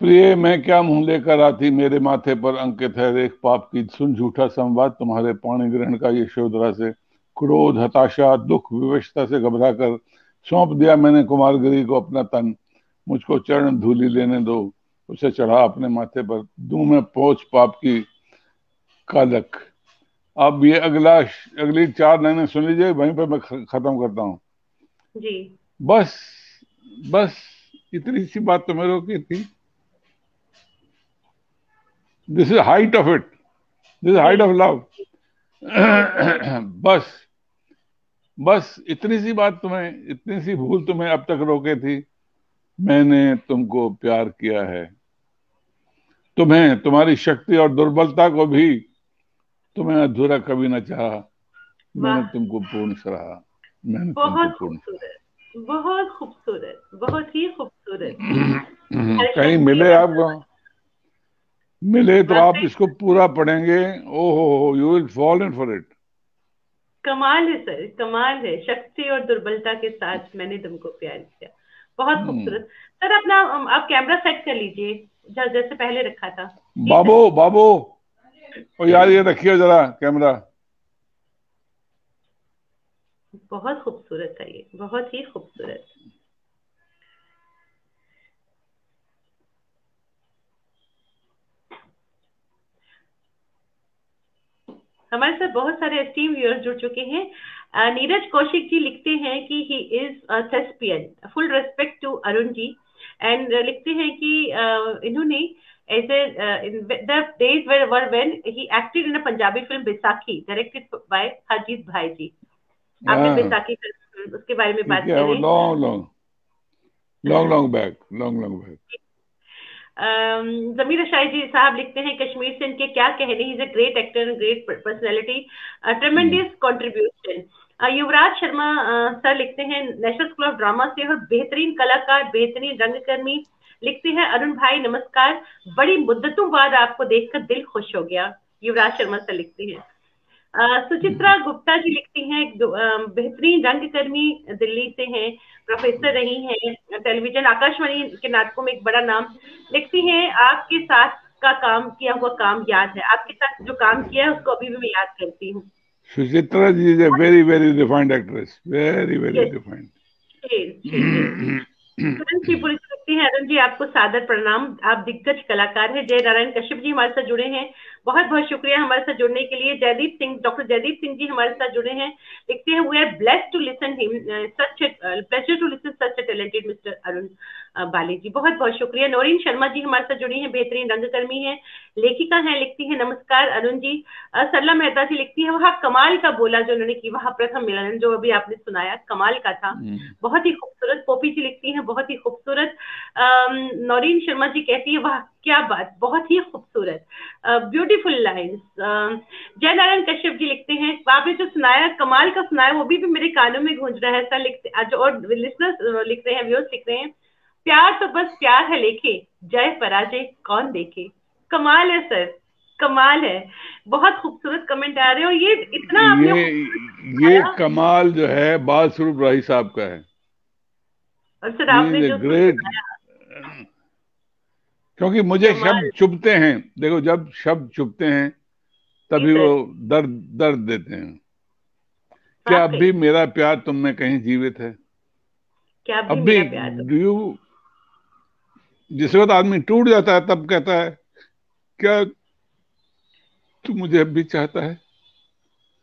प्रिय, मैं क्या मुंह लेकर आती, मेरे माथे पर अंकित है रेख पाप की। सुन झूठा संवाद तुम्हारे पाणी ग्रहण का यशोधरा से। क्रोध, हताशा, दुख, विवशता से घबरा कर सौंप दिया मैंने कुमारगिरी को अपना तन। मुझको चरण धूलि लेने दो, उसे चढ़ा अपने माथे पर, दूं मैं पोंछ पाप की कालक। अब ये अगली 4 लाइनें सुन लीजिए, वहीं पर मैं खत्म करता हूँ। जी। बस, बस इतनी सी बात तो मेरे की थी। This is height of it, this is जी। Height of love. बहुत बहुत। बस, बस इतनी सी बात तुम्हें, इतनी सी भूल तुम्हें अब तक रोके थी। मैंने तुमको प्यार किया है, तुम्हें, तुम्हारी शक्ति और दुर्बलता को भी, तुम्हें अधूरा कभी न चाहा। मैंने वाह। तुमको पूर्ण सराहा, मैंने तुमको बहुत पूर्ण। खूबसूरत, बहुत खूबसूरत, बहुत ही खूबसूरत। हमारे कहीं शब्द ये मिले बात आपको, मिले तो आप वाकई इसको पूरा पढ़ेंगे। ओहो, you will fall in for it. कमाल है सर, कमाल है। शक्ति और दुर्बलता के साथ मैंने तुमको प्यार किया। बहुत खूबसूरत सर। अपना आप कैमरा सेट कर लीजिए, जैसे पहले रखा था। जी बाबू, सर। बाबू, ओ यार ये रखिए जरा कैमरा। बहुत खूबसूरत था ये, बहुत ही खूबसूरत। हमारे साथ बहुत सारे एस्टीम व्यूअर्स जुड़ चुके हैं। नीरज कौशिक जी लिखते हैं कि he is thespian, full respect to Arun ji. And लिखते हैं कि इन्होंने ऐसे the days were when he acted in a Punjabi film Baisakhi directed by Harjeet भाई जी। आपने हाँ, बैसाखी फिल्म उसके बारे में ठीक बात है, वो करें। Long long, long long back, long long back. Zameer Ashai ji साहब लिखते हैं कश्मीर से इनके क्या कहने, he is a great actor, great personality, tremendous contribution. Yuvraj Sharma sir लिखते हैं नेशनल स्कूल ऑफ ड्रामा से और बेहतरीन कलाकार, बेहतरीन रंगकर्मी। लिखते हैं अरुण भाई नमस्कार, बड़ी मुद्दतों बाद आपको देखकर दिल खुश हो गया। युवराज शर्मा सर लिखते हैं। सुचित्रा गुप्ता जी लिखती हैं बेहतरीन रंगकर्मी, दिल्ली से हैं, प्रोफेसर रही हैं, टेलीविजन आकाशवाणी के नाटकों में एक बड़ा नाम। लिखती हैं आपके साथ का काम किया हुआ काम याद है, आपके साथ जो काम किया है उसको अभी भी मैं याद करती हूँ। Suchitra ji is a very very refined actress, very very yes. Refined. She is. तुरंत शिवपुरी से लिखती हैं अरुण जी आपको सादर प्रणाम, आप दिग्गज कलाकार हैं। जय नारायण कश्यप जी हमारे साथ जुड़े हैं, बहुत बहुत शुक्रिया हमारे साथ जुड़ने के लिए। जयदीप सिंह, डॉक्टर जयदीप सिंह जी हमारे साथ जुड़े हैं, लिखते हैं we are blessed to listen him, such pleasure to listen such a talented mister Arun Bali ji. बहुत बहुत शुक्रिया। नौरीन शर्मा जी हमारे साथ जुड़ी हैं, बेहतरीन रंगकर्मी हैं, लेखिका हैं। लिखती है नमस्कार अरुण जी। सरला मेहता जी लिखती है वह कमाल का बोला जो उन्होंने की, वह प्रथम मिलन जो अभी आपने सुनाया कमाल का था, बहुत ही खूबसूरत। पोपी जी लिखती हैं बहुत ही खूबसूरत। नौरीन शर्मा जी कहती है वाह क्या बात, बहुत ही खूबसूरत, ब्यूटीफुल लाइन्स। जय नारायण कश्यप जी लिखते हैं आपने जो सुनाया कमाल का सुनाया, वो भी मेरे कानों में गूंज रहा है सर। लिखते जो और लिसनर्स लिख रहे हैं, व्यूअर्स लिख रहे हैं प्यार तो बस प्यार है लेके, जय पराजय कौन देखे। कमाल है सर, कमाल है। बहुत खूबसूरत कमेंट आ रहे हैं, और ये इतना आपने ये खूबसूरत ये सुनाया। कमाल जो है बाल स्वरूप राही साहब का है। और सर ही आपने इज ए जो ग्रेट, सुनाया क्योंकि मुझे कमाल। शब्द चुभते हैं। देखो, जब शब्द चुभते हैं जी तभी वो सर। दर्द दर्द देते हैं। क्या अब वाकई। भी मेरा प्यार तुम में कहीं जीवित है? क्या भी अब भी मेरा प्यार तो। डू यू, जिस वक्त आदमी टूट जाता है तब कहता है क्या तू मुझे अब भी चाहता है?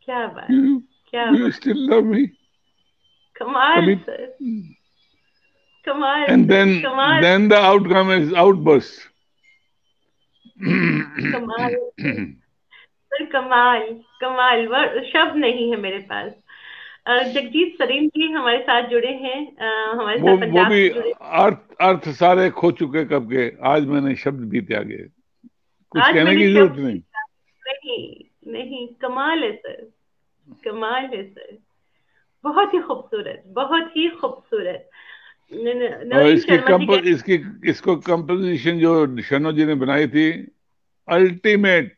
क्या बात, You, क्या you बात। still love me? कमाल कभी सर, कमाल and सर, then कमाल, then the outcome is outburst. कमाल सर, कमाल, कमाल, शब्द नहीं है मेरे पास। जगजीत सरीन जी हमारे साथ जुड़े हैं, हमारे वो साथ वो पंजाब भी से जुड़े। अर्थ अर्थ सारे खो चुके कब के, आज मैंने शब्द भी त्यागे। कुछ आज कहने मैंने की जरूरत शब्द नहीं। सीखा। नहीं नहीं, कमाल है सर, कमाल है सर। बहुत ही खूबसूरत, बहुत ही खूबसूरत। और नवनीत शर्मा जी कहते इसको कंपोजिशन जो शनो जी ने बनाई थी, अल्टीमेट,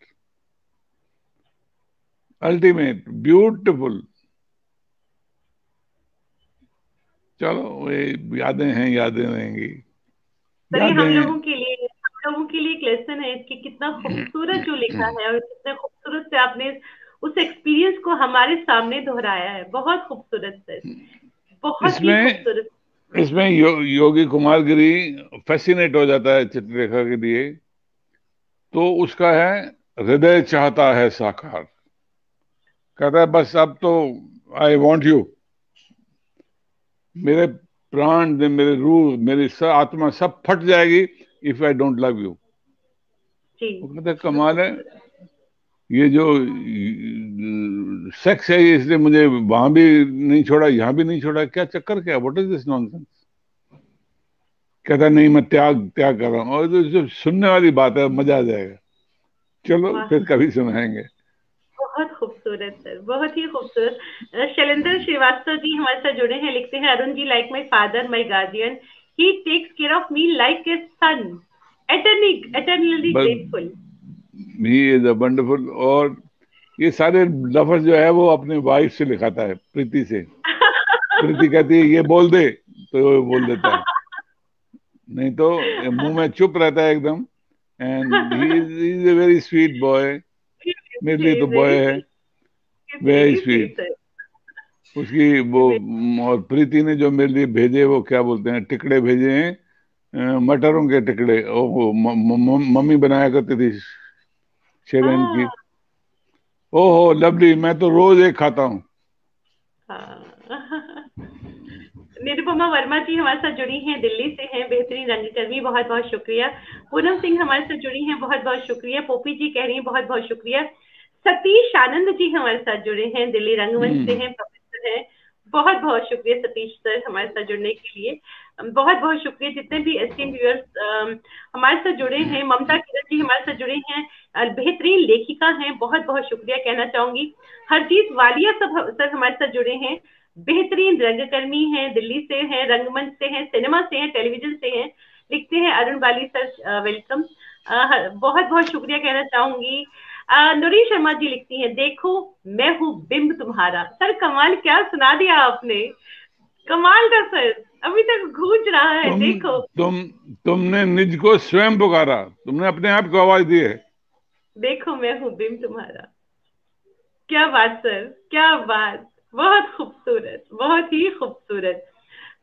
अल्टीमेट ब्यूटीफुल। चलो ये यादें हैं, यादें रहेंगी। सर, ये हम यादें। लोगों के लिए, हम लोगों के लिए एक लेसन है कि कितना खूबसूरत जो लिखा है और कितने खूबसूरत से आपने उस एक्सपीरियंस को हमारे सामने दोहराया है। बहुत खूबसूरत सर, बहुत ही इसमें खूबसूरत। इसमें योगी कुमार गिरी फैसिनेट हो जाता है चित्रलेखा के लिए। तो उसका है, हृदय चाहता है साकार। कहता है बस अब तो आई वॉन्ट यू, मेरे प्राण मेरे रूह मेरी आत्मा सब फट जाएगी if I don't love you. जी, वो कहता है बहुत कमाल है, खूबसूरत। ये जो सेक्स है इसने मुझे वहां भी नहीं छोड़ा, यहाँ भी नहीं छोड़ा, क्या चक्कर, क्या व्हाट इज दिस नॉनसेंस। कहता है, नहीं मैं त्याग त्याग कर रहा हूँ। और जो सुनने वाली बात है, मजा आ जाएगा। चलो वाह, फिर कभी सुनाएंगे। बहुत खूबसूरत सर, बहुत ही खूबसूरत। शैलेंद्र श्रीवास्तव जी हमारे साथ जुड़े हैं, लिखते हैं Arun ji, like my father my guardian, he takes care of me like a son, eternally बस grateful. He is a wonderful. और ये सारे लफ्ज जो है वो अपने वाइफ से लिखाता है, प्रीति से। प्रीति कहती है ये बोल दे, तो वो बोल देता है, नहीं तो ये मुंह में चुप रहता है एकदम। And he is a very sweet boy. मेरे लिए तो बॉय वेरी है, sweet, very very sweet sweet. Sir. उसकी वो, और प्रीति ने जो मेरे लिए भेजे, वो क्या बोलते हैं, टिकड़े भेजे हैं, मटरों के टिकड़े। वो मम्मी बनाया करती थी शेरन की। हाँ, ओहो लवली, मैं तो रोज एक खाता हूँ। हाँ। निरुपमा वर्मा जी हमारे साथ जुड़ी हैं, दिल्ली से हैं, बेहतरीन रंगकर्मी, बहुत बहुत शुक्रिया। पूनम सिंह हमारे साथ जुड़ी हैं, बहुत बहुत शुक्रिया। पोपी जी कह रही हैं बहुत बहुत शुक्रिया। सतीश आनंद जी हमारे साथ जुड़े हैं, दिल्ली रंगमंच से हम्म। हैं, प्रोफेसर हैं। बहुत बहुत शुक्रिया सतीश सर हमारे साथ जुड़ने के लिए। बहुत बहुत शुक्रिया जितने भी एस्टीम व्यूअर्स हमारे साथ जुड़े हैं। ममता किरण जी हमारे साथ जुड़े हैं, बेहतरीन लेखिका हैं, बहुत बहुत शुक्रिया कहना चाहूंगी। हरजीत वालिया सब सर हमारे साथ जुड़े हैं, बेहतरीन रंगकर्मी हैं, दिल्ली से हैं, रंगमंच से हैं, सिनेमा से हैं, टेलीविजन से हैं। लिखते हैं अरुण बाली सर, वेलकम। बहुत बहुत शुक्रिया कहना चाहूंगी। नूरी शर्मा जी लिखती हैं, देखो मैं हूँ बिंब तुम्हारा। सर कमाल, क्या सुना दिया आपने, कमाल का सर, अभी तक गूंज रहा है। तुम देखो, तुम तुमने निज को स्वयं पुकारा, तुमने अपने आप को आवाज दी है। देखो मैं हूँ बिंब तुम्हारा। क्या बात सर, क्या बात, बहुत खूबसूरत, बहुत ही खूबसूरत।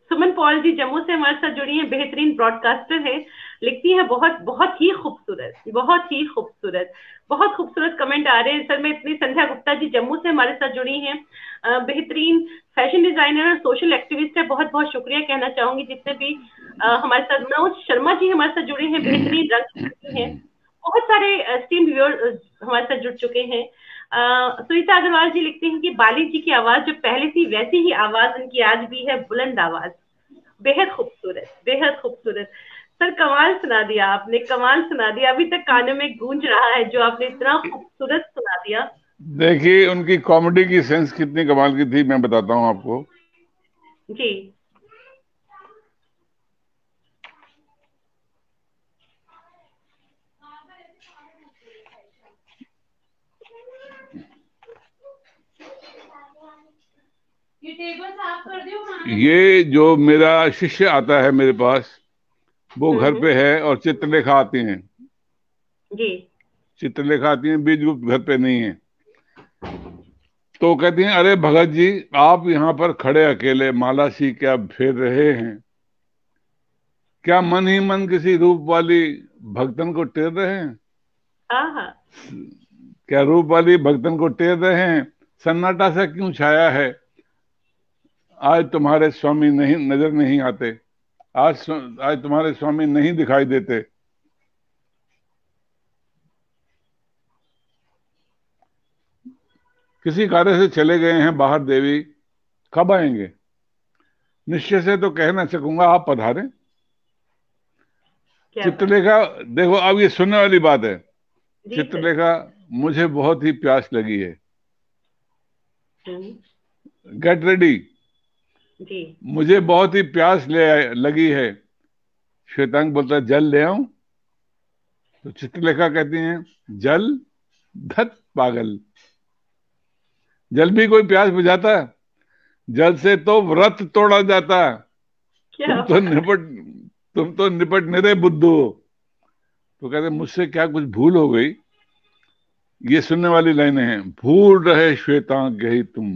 सुमन पॉल जी जम्मू से हमारे साथ जुड़ी हैं, बेहतरीन ब्रॉडकास्टर है। लिखती हैं बहुत बहुत ही खूबसूरत, बहुत ही खूबसूरत, बहुत खूबसूरत कमेंट आ रहे हैं सर। मैं इतनी, संध्या गुप्ता जी जम्मू से हमारे साथ जुड़ी हैं, बेहतरीन फैशन डिजाइनर और सोशल एक्टिविस्ट है, बहुत बहुत शुक्रिया कहना चाहूंगी। जितने भी हमारे साथ, मनोज शर्मा जी हमारे साथ जुड़े हैं, बेहतरीन रंग हैं। बहुत सारे स्टीम व्यूअर हमारे साथ जुड़ चुके हैं। सुनीता अग्रवाल जी लिखते हैं कि बाली जी की आवाज जो पहले थी वैसी ही आवाज उनकी आज भी है, बुलंद आवाज। बेहद खूबसूरत, बेहद खूबसूरत। सर कमाल सुना दिया आपने, कमाल सुना दिया, अभी तक कानों में गूंज रहा है जो आपने इतना खूबसूरत सुना दिया। देखिए उनकी कॉमेडी की सेंस कितनी कमाल की थी, मैं बताता हूँ आपको। जी, ये टेबल साफ कर दो। ये जो मेरा शिष्य आता है मेरे पास, वो घर हम्म, पे है और चित्रलेखा आती हैं। जी, चित्रलेखा आती हैं, बीजगुप्त घर पे नहीं है। तो कहती हैं, अरे भगत जी, आप यहाँ पर खड़े अकेले माला सी क्या फेर रहे हैं? क्या मन ही मन किसी रूप वाली भक्तन को टेर रहे हैं? हाँ हाँ, क्या रूप वाली भक्तन को टेर रहे हैं? सन्नाटा सा क्यों छाया है, आज तुम्हारे स्वामी नहीं नजर नहीं आते, आज तुम्हारे स्वामी नहीं दिखाई देते। किसी कार्य से चले गए हैं बाहर देवी, कब आएंगे? निश्चय से तो कह ना सकूंगा, आप पधारें। क्या बात। चित्रलेखा, देखो अब ये सुनने वाली बात है। जी सर। चित्रलेखा, मुझे बहुत ही प्यास लगी है। Get ready. जी। मुझे बहुत ही प्यास लगी है। श्वेतांग बोलता है जल ले आऊं? तो चित्रलेखा कहती हैं जल? धत पागल, जल भी कोई प्यास बुझाता है? जल से तो व्रत तोड़ा जाता है। क्या तुम तो निपट तुम तो निपट निरे बुद्धू हो। तो कहते मुझसे क्या कुछ भूल हो गई? ये सुनने वाली लाइनें हैं। भूल रहे श्वेतांग यही तुम,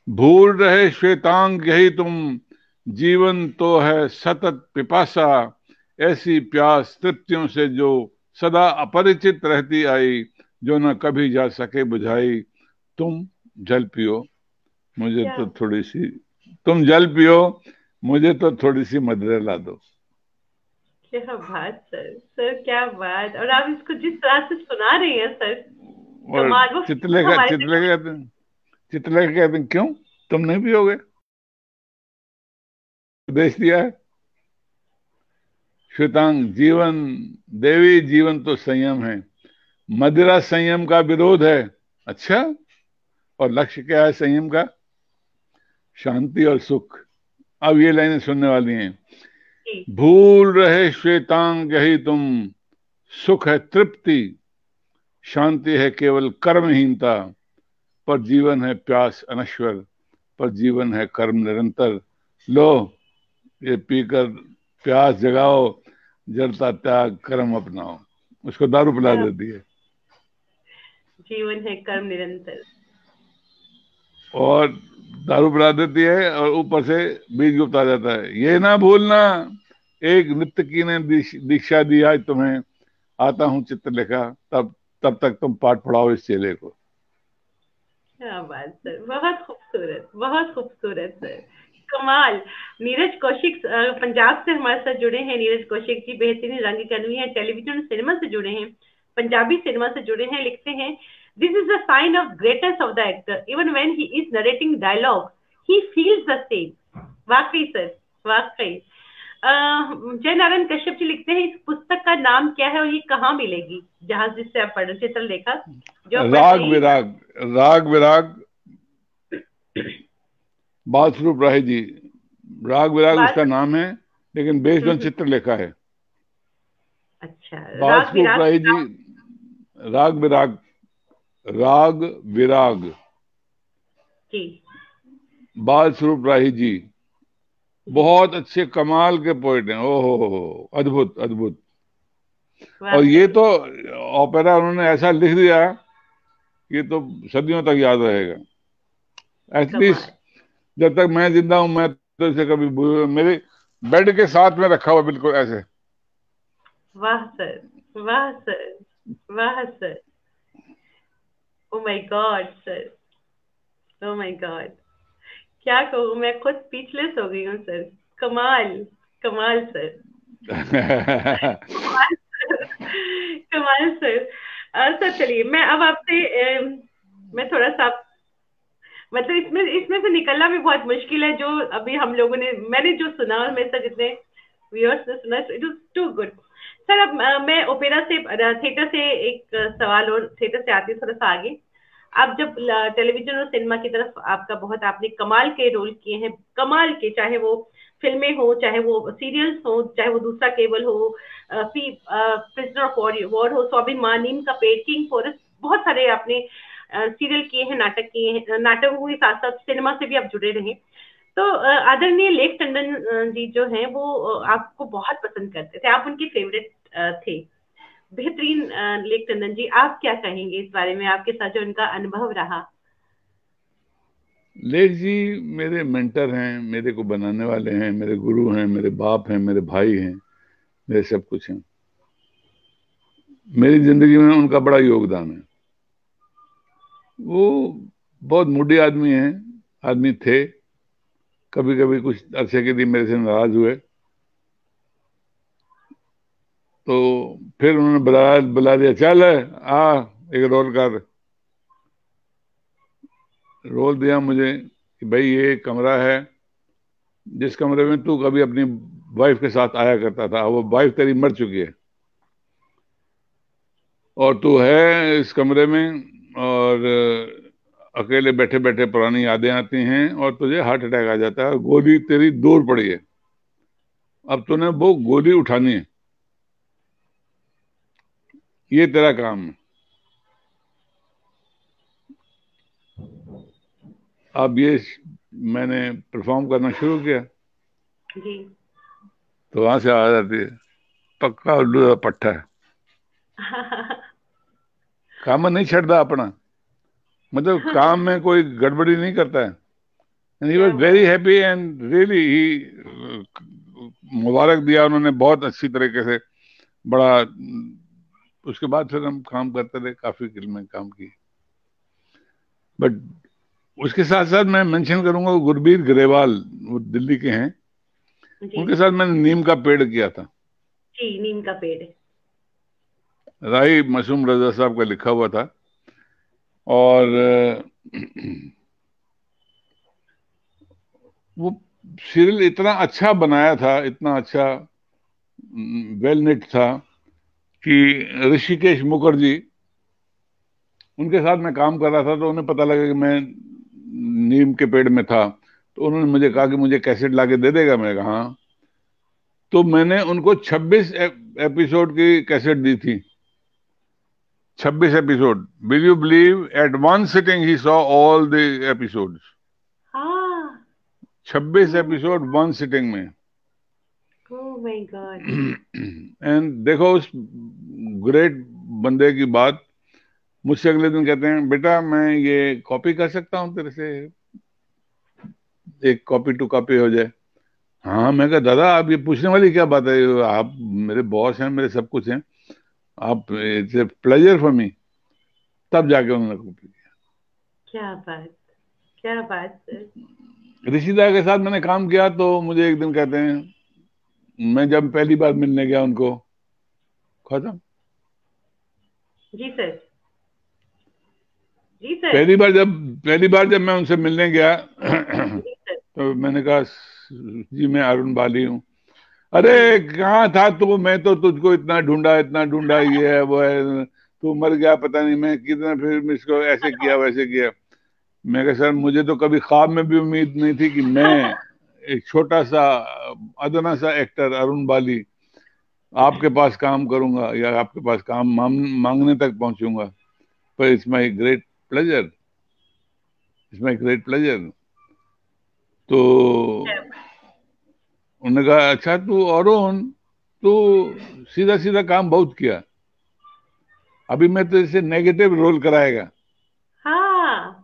भूल रहे श्वेतांग यही तुम, जीवन तो है सतत पिपासा, ऐसी प्यास तृप्तियों से जो सदा अपरिचित रहती आई, जो न कभी जा सके बुझाई। तुम जल पियो, मुझे क्या तो थोड़ी सी, तुम जल पियो, मुझे तो थोड़ी सी मदिरा ला दो। क्या बात सर, सर क्या बात। और आप इसको जिस तरह से सुना रही हैं सर, और कमाल। वो चित्रलेखा हमारे चित्रलेखा कहते हैं, चित्रलेखा कहते हैं क्यों, तुम नहीं पियोगे? उपदेश दिया है। श्वेतांग, जीवन, देवी जीवन तो संयम है, मदिरा संयम का विरोध है। अच्छा, और लक्ष्य क्या है संयम का? शांति और सुख। अब ये लाइनें सुनने वाली हैं। जी। भूल रहे श्वेतांग यही तुम, सुख है तृप्ति, शांति है केवल कर्महीनता, पर जीवन है प्यास अनश्वर, पर जीवन है कर्म निरंतर। लो, ये पीकर प्यास जगाओ, जड़ता त्याग कर्म अपनाओ। उसको दारू पिला क्या देती है जीवन है कर्म निरंतर। और दारू पिला देती है, और ऊपर से बीज गुप्त आ जाता है। ये ना भूलना, एक नृत्य की ने दीक्षा दी आज तुम्हें, आता हूं चित्रलेखा, तब तब तक तुम पाठ पढ़ाओ इस चेले को। क्या बात सर, बहुत खूबसूरत, बहुत खूबसूरत सर, कमाल। नीरज कौशिक पंजाब से हमारे साथ जुड़े हैं। नीरज कौशिक जी बेहतरीन रंगकर्मी हैं, टेलीविजन और सिनेमा से जुड़े हैं, पंजाबी सिनेमा से जुड़े हैं। लिखते हैं this is the sign of greatness of the actor, even when he is narrating dialogue he feels the same. वाकई सर, वाकई। जय नारायण कश्यप जी लिखते हैं इस पुस्तक का नाम क्या है और ये कहाँ मिलेगी? जहां जिससे आप पढ़ रहे, चित्रलेखा जो आप पढ़ राग रही हैं। विराग, राग विराग, बाल स्वरूप राय जी। राग विराग बात। उसका नाम है, लेकिन बेस्ड ऑन हम्म। चित्रलेखा है। अच्छा। बाल राग स्वरूप विराग राय जी। नाम। राग विराग, राग विराग, जी। बाल स्वरूप राही जी जी। बहुत अच्छे कमाल के पोइट हैं। ओहो, अद्भुत अद्भुत। और ये वाकई। तो ओपेरा उन्होंने ऐसा लिख दिया, ये तो सदियों तक याद रहेगा। एटलीस्ट कमाल। जब तक मैं जिंदा हूं, मैं तो इसे कभी मेरे बेड के साथ में रखा हुआ बिल्कुल ऐसे। वाह सर, वाह सर, वाह sir. Oh my God sir, oh my God. क्या कहूँ, मैं खुद स्पीचलेस हो गई हूँ सर। कमाल, कमाल सर, कमाल सर, कमाल सर। सर चलिए, मैं अब आपसे मैं थोड़ा सा मतलब इसमें इसमें से निकलना भी बहुत मुश्किल है। जो अभी हम लोगों ने, मैंने जो सुना और मेरे साथ जितने व्यूअर्स ने सुना, it was too good. Sir अब मैं ओपेरा से, थिएटर से एक सवाल, और थिएटर से आती हूँ थोड़ा सा आगे। आप जब टेलीविजन और सिनेमा की तरफ आपका बहुत, आपने कमाल के रोल किए हैं, कमाल के, चाहे वो फिल्में हो, चाहे वो सीरियल्स हो, चाहे वो दूसरा केबल हो, प्रिजनर ऑफ वॉर हो, स्वाभिमान, नीम का पेड़, किंग फॉरेस्ट, बहुत सारे आपने सीरियल किए हैं, नाटक किए हैं, नाटकों के साथ साथ सिनेमा से भी आप जुड़े रहे। तो आदरणीय लेख टंडन जी जो हैं वो आपको बहुत पसंद करते थे, आप उनके फेवरेट थे। बेहतरीन लेख टंडन जी, आप क्या कहेंगे इस बारे में, आपके साथ जो उनका अनुभव रहा? लेख जी मेरे मेंटर हैं, मेरे को बनाने वाले हैं, मेरे गुरु हैं, मेरे बाप हैं, मेरे भाई हैं, मेरे सब कुछ हैं। मेरी जिंदगी में उनका बड़ा योगदान है। वो बहुत मूडी आदमी है, आदमी थे। कभी कभी कुछ अरसे के लिए मेरे से नाराज हुए, तो फिर उन्होंने बुला दिया, चल आ एक रोल कर। रोल दिया मुझे कि भाई ये कमरा है, जिस कमरे में तू कभी अपनी वाइफ के साथ आया करता था, वो वाइफ तेरी मर चुकी है और तू है इस कमरे में, और अकेले बैठे बैठे पुरानी यादें आती हैं और तुझे हार्ट अटैक आ जाता है और गोली तेरी दूर पड़ी है। अब तूने वो गोली उठानी है, ये तेरा काम है। अब ये मैंने परफॉर्म करना शुरू किया, जी। तो वहां से आ जाती है, पक्का उल्लू का पट्टा है, काम नहीं छड़ता अपना, मतलब काम में कोई गड़बड़ी नहीं करता है। एंड ही वॉज क्या वेरी बात। हैप्पी एंड रियली ही मुबारक दिया उन्होंने बहुत अच्छी तरीके से, बड़ा। उसके बाद फिर हम काम करते रहे, काफी फिल्में काम की। बट उसके साथ साथ मैं मेंशन करूंगा, वो गुरबीर ग्रेवाल, वो दिल्ली के हैं, जी। उनके साथ मैंने नीम का पेड़ किया था। जी, नीम का पेड़। राही मासूम रजा साहब का लिखा हुआ था। और वो सीरियल इतना अच्छा बनाया था, इतना अच्छा वेल निट था कि ऋषिकेश मुखर्जी, उनके साथ मैं काम कर रहा था, तो उन्हें पता लगा कि मैं नीम के पेड़ में था, तो उन्होंने मुझे कहा कि मुझे कैसेट लाके दे देगा। मैं कहा हाँ। तो मैंने उनको 26 एपिसोड की कैसेट दी थी, 26 episode. Will you believe, at one sitting he saw all the episodes. हाँ। 26 ओह एपिसोड वन सिटिंग में। My god. एंड देखो उस ग्रेट बंदे की बात, मुझसे अगले दिन कहते हैं, बेटा मैं ये कॉपी कर सकता हूँ तेरे से, एक कॉपी टू कॉपी हो जाए। हाँ, मैं कहा दादा आप ये पूछने वाली क्या बात है, आप मेरे बॉस हैं, मेरे सब कुछ हैं, आप, इट्स प्लेजर फॉर मी। तब जाके उन्होंने कॉपी क्या बात। क्या बात सर। किया। ऋषिदा के साथ मैंने काम किया, तो मुझे एक दिन कहते हैं, मैं जब पहली बार मिलने गया उनको, खत्म। जी सर। जी सर। पहली बार जब मैं उनसे मिलने गया जी सर। तो मैंने कहा, जी मैं अरुण बाली हूँ। अरे जी। कहाँ था तू, मैं तो तुझको इतना ढूंढा, ये है वो है, तू मर गया पता नहीं, मैं कितना फिर इसको ऐसे किया वैसे किया। मैं कहा सर, मुझे तो कभी ख्वाब में भी उम्मीद नहीं थी कि मैं, एक छोटा सा अदना सा एक्टर अरुण बाली, आपके पास काम करूंगा या आपके पास काम मांगने तक पहुंचूंगा। पर it's my great pleasure, it's my great pleasure. तो उन्होंने कहा, अच्छा तू अरुण, तू सीधा सीधा काम बहुत किया, अभी मैं तो इसे नेगेटिव रोल कराएगा, हाँ।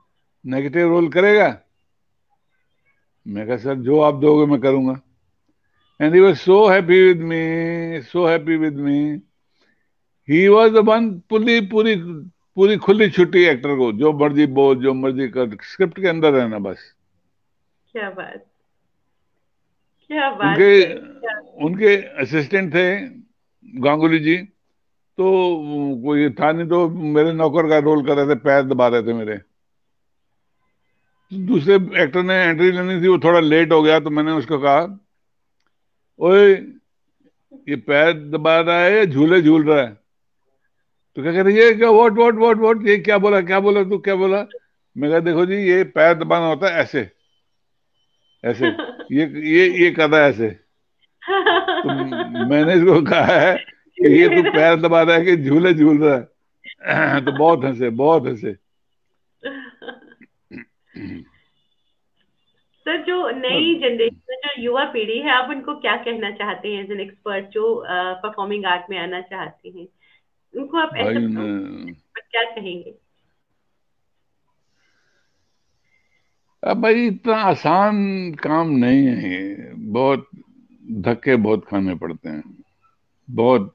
नेगेटिव रोल करेगा। मैं कहा सर जो आप दोगे मैं करूंगा। And he was so happy with me, so happy with me. He was the one, पूरी पूरी पूरी खुली छुट्टी एक्टर को, जो मर्जी बोल, जो मर्जी कर, स्क्रिप्ट के अंदर रहना बस। क्या बात। क्या उनके बात सर। क्या। उनके असिस्टेंट थे गांगुली जी, तो कोई था नहीं, तो मेरे नौकर का रोल कर रहे थे, पैर दबा रहे थे मेरे। दूसरे एक्टर ने एंट्री लेनी थी, वो थोड़ा लेट हो गया, तो मैंने उसको कहा, ओए ये पैर दबा रहा है या झूले झूल रहा है? तो क्या कह रही है, क्या व्हाट व्हाट व्हाट व्हाट, ये क्या बोला तू, क्या बोला? मैं कहा देखो जी, ये पैर दबाना होता है ऐसे, ऐसे, ये कर रहा है ऐसे। तो मैंने इसको कहा है कि ये तू पैर दबा रहा है कि झूले झूल रहा है? तो बहुत हंसे, बहुत हंसे। सर, जो नई जनरेशन में जो युवा पीढ़ी है, आप उनको क्या कहना चाहते हैं एज एन एक्सपर्ट, जो परफॉर्मिंग आर्ट में आना चाहते हैं, उनको आप ऐसे भाई क्या कहेंगे? अब भाई इतना आसान काम नहीं है ये, बहुत धक्के बहुत खाने पड़ते हैं, बहुत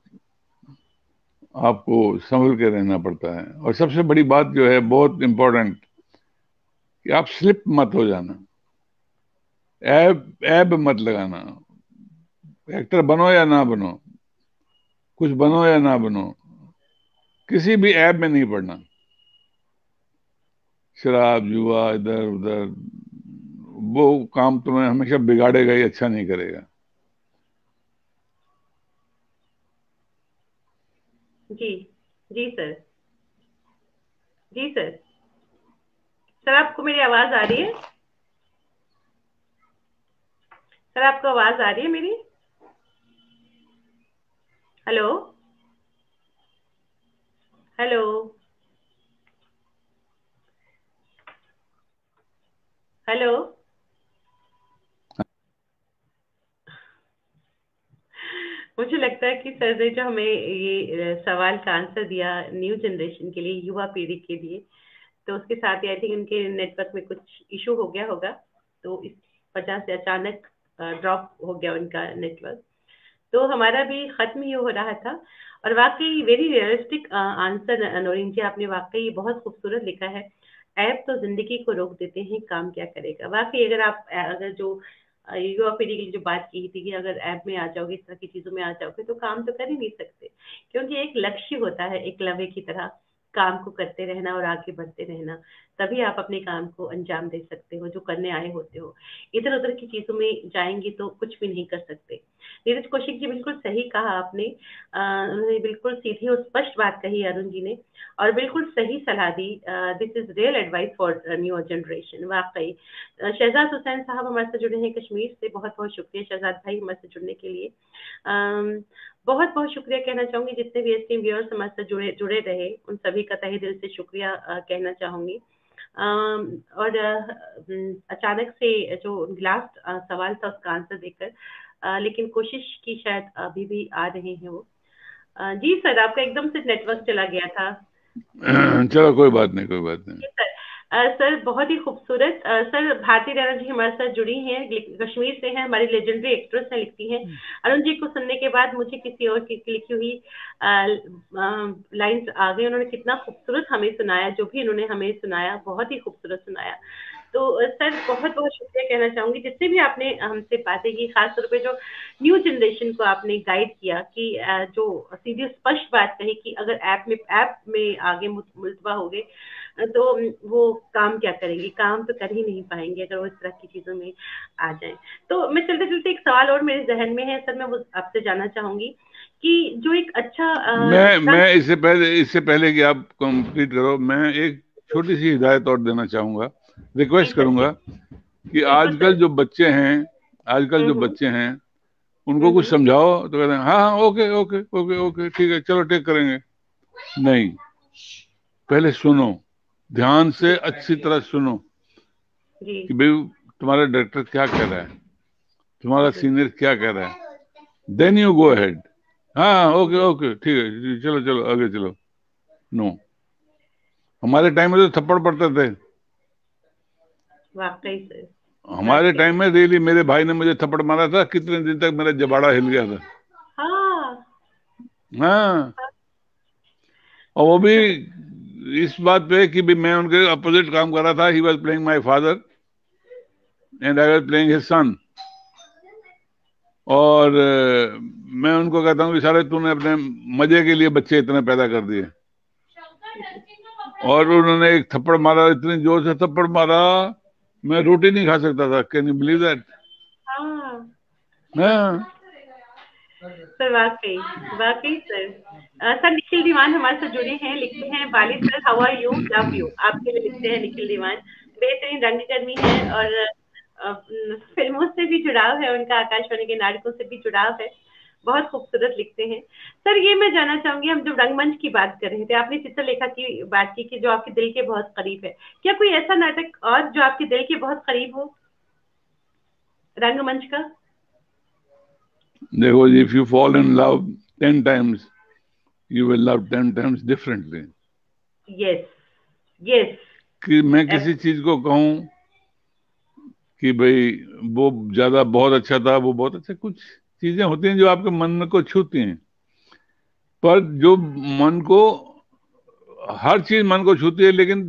आपको संभल के रहना पड़ता है। और सबसे बड़ी बात जो है, बहुत इंपॉर्टेंट, कि आप स्लिप मत हो जाना, ऐब ऐब मत लगाना। एक्टर बनो या ना बनो, कुछ बनो या ना बनो, किसी भी ऐब में नहीं पड़ना। शराब जुआ इधर उधर, वो काम तुम्हें हमेशा बिगाड़ेगा ही, अच्छा नहीं करेगा। जी जी सर। जी सर। सर आपको मेरी आवाज आ रही है? सर आपको आवाज आ रही है मेरी? हेलो। हेलो। हेलो। मुझे लगता है कि सर ने जो हमें ये सवाल का आंसर दिया न्यू जनरेशन के लिए, युवा पीढ़ी के लिए, तो उसके साथ ही आई थिंक उनके नेटवर्क में कुछ इशू हो गया होगा, तो इस वजह से अचानक ड्रॉप हो गया उनका नेटवर्क। तो हमारा भी खत्म ही हो रहा था। और वाकई वेरी रियलिस्टिक आंसर नौरीन जी, आपने वाकई बहुत खूबसूरत लिखा है। ऐप तो जिंदगी को रोक देते हैं, काम क्या करेगा। वाकई अगर आप अगर जो युवा पीढ़ी के लिए जो बात की थी कि अगर ऐप में आ जाओगे, इस तरह की चीजों में आ जाओगे, तो काम तो कर ही नहीं सकते। क्योंकि एक लक्ष्य होता है, एक लवे की तरह काम को करते रहना और आगे बढ़ते रहना। तभी आप अपने काम को अंजाम दे सकते हो जो करने आए होते हो। इधर उधर की चीजों में जाएंगे तो कुछ भी नहीं कर सकते। नीरज कौशिक जी, बिल्कुल सही कहा आपने। उन्होंने बिल्कुल सीधी और स्पष्ट बात कही अरुण जी ने, और बिल्कुल सही सलाह दी। This is real advice for new generation. वाकई शहजाद हुसैन साहब हमारे साथ जुड़े हैं कश्मीर से, बहुत बहुत शुक्रिया शहजाद भाई हमारे साथ जुड़ने के लिए। बहुत बहुत शुक्रिया कहना चाहूंगी जितने भी एस्टीम व्यूअर्स हमारे साथ जुड़े जुड़े रहे, उन सभी का तहे दिल से शुक्रिया कहना चाहूंगी। और अचानक से जो लास्ट सवाल था उसका आंसर देकर, लेकिन कोशिश की शायद अभी भी आ रहे हैं वो। जी सर, आपका एकदम से नेटवर्क चला गया था। चलो कोई बात नहीं, कोई बात नहीं। जी सर। सर बहुत ही खूबसूरत। सर भारती राणा जी हमारे साथ जुड़ी हैं, कश्मीर से हैं, हमारी लेजेंडरी एक्ट्रेस हैं, लिखती हैं। अरुण जी को सुनने के बाद मुझे किसी और की लिखी हुई लाइंस आ गई। उन्होंने कितना खूबसूरत हमें सुनाया, जो भी उन्होंने हमें सुनाया बहुत ही खूबसूरत सुनाया। तो सर बहुत बहुत शुक्रिया कहना चाहूंगी जितने भी आपने हमसे बातें की, खासतौर पे जो न्यू जनरेशन को आपने गाइड किया कि जो सीधी स्पष्ट बात कही कि अगर ऐप में आगे मुलतवा हो गए, तो वो काम क्या करेंगे, काम तो कर ही नहीं पाएंगे अगर वो इस तरह की चीजों में आ जाए। तो मैं चलते चलते एक सवाल और मेरे जहन में है सर, मैं वो आपसे जानना चाहूंगी कि जो एक अच्छा मैं इससे पहले कि आप कंप्लीट करो, मैं एक छोटी सी हिदायत और देना चाहूंगा, जी रिक्वेस्ट सर जी। करूंगा कि बिल्कुल आजकल सर। जो बच्चे हैं, आजकल जो हम्म। बच्चे हैं, उनको कुछ हम्म। समझाओ तो कहते हैं हाँ हाँ, ओके ओके ओके ओके, ठीक है, चलो टेक करेंगे। नहीं, पहले सुनो, ध्यान से जी अच्छी तरह सुनो जी कि भाई तुम्हारा डायरेक्टर क्या कह रहा है, तुम्हारा जी। सीनियर क्या कह रहा है, देन यू गो अहेड। हाँ ओके जी ओके, ठीक है जी, चलो चलो आगे चलो। नो, हमारे टाइम में तो थप्पड़ पड़ते थे। वाकई सर। हमारे वाकई। टाइम में रियली, मेरे भाई ने मुझे थप्पड़ मारा था, कितने दिन तक मेरा जबाड़ा हिल गया था। हाँ। हाँ, और वो भी इस बात पे कि भी मैं उनके अपोजिट काम कर रहा था। He was playing my father and I was playing his son. और मैं उनको कहता हूँ कि सारे तूने अपने मजे के लिए बच्चे इतने पैदा कर दिए। और उन्होंने एक थप्पड़ मारा, इतनी जोर से थप्पड़ मारा, मैं रोटी नहीं खा सकता था। Can you believe that? हाँ हाँ। सर। वाकई। वाकई सर। सर निखिल दीवान हमारे साथ जुड़े हैं, लिखते हैं Bali sir how are you, love you, आपके लिए लिखते हैं निखिल दीवान। बेहतरीन रंगकर्मी है और फिल्मों से भी जुड़ाव है उनका, आकाशवाणी के नाटकों से भी जुड़ाव है। बहुत खूबसूरत लिखते हैं। सर ये मैं जानना चाहूंगी, हम जब रंगमंच की बात कर रहे थे, आपने चित्रलेखा की बात की कि जो आपके दिल के बहुत करीब है। क्या कोई ऐसा नाटक और जो आपके दिल के बहुत करीब हो रंगमंच का? देखो, if you fall in love 10 times, you will love 10 times differently. Yes. Yes. कि मैं किसी चीज को कहूं कि भाई वो ज्यादा बहुत अच्छा था, वो बहुत अच्छा, कुछ चीजें होती हैं जो आपके मन को छूती हैं। पर जो मन को, हर चीज मन को छूती है, लेकिन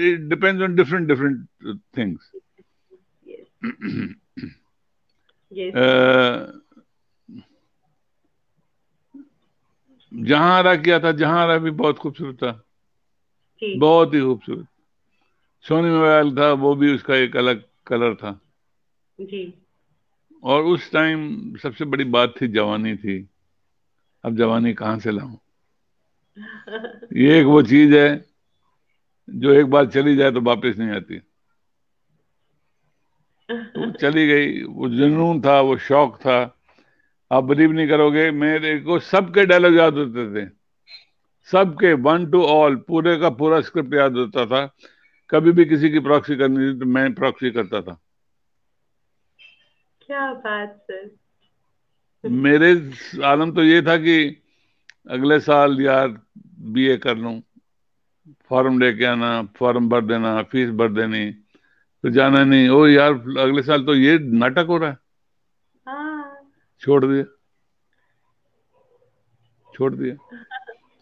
it depends on different different things. Yes. Yes. जहां हरा किया था, जहां हरा भी बहुत खूबसूरत था, जी बहुत ही खूबसूरत। सोनी मोबाइल था, वो भी उसका एक अलग कलर था। जी। और उस टाइम सबसे बड़ी बात थी, जवानी थी। अब जवानी कहाँ से लाऊं? ये एक वो चीज है जो एक बार चली जाए तो वापस नहीं आती। तो वो चली गई, वो जुनून था, वो शौक था। आप बिलीव नहीं करोगे, मेरे को सबके डायलॉग याद होते थे, सबके, वन टू ऑल, पूरे का पूरा स्क्रिप्ट याद होता था। कभी भी किसी की प्रॉक्सी करनी थी तो मैं प्रॉक्सी करता था। क्या बात सर। मेरे आलम तो ये था कि अगले साल यार बीए कर लूं, फॉर्म लेके आना, फॉर्म भर देना, फीस भर देनी, तो जाना नहीं। ओ यार, अगले साल तो ये नाटक हो रहा है। हाँ छोड़ दिया, छोड़ दिया।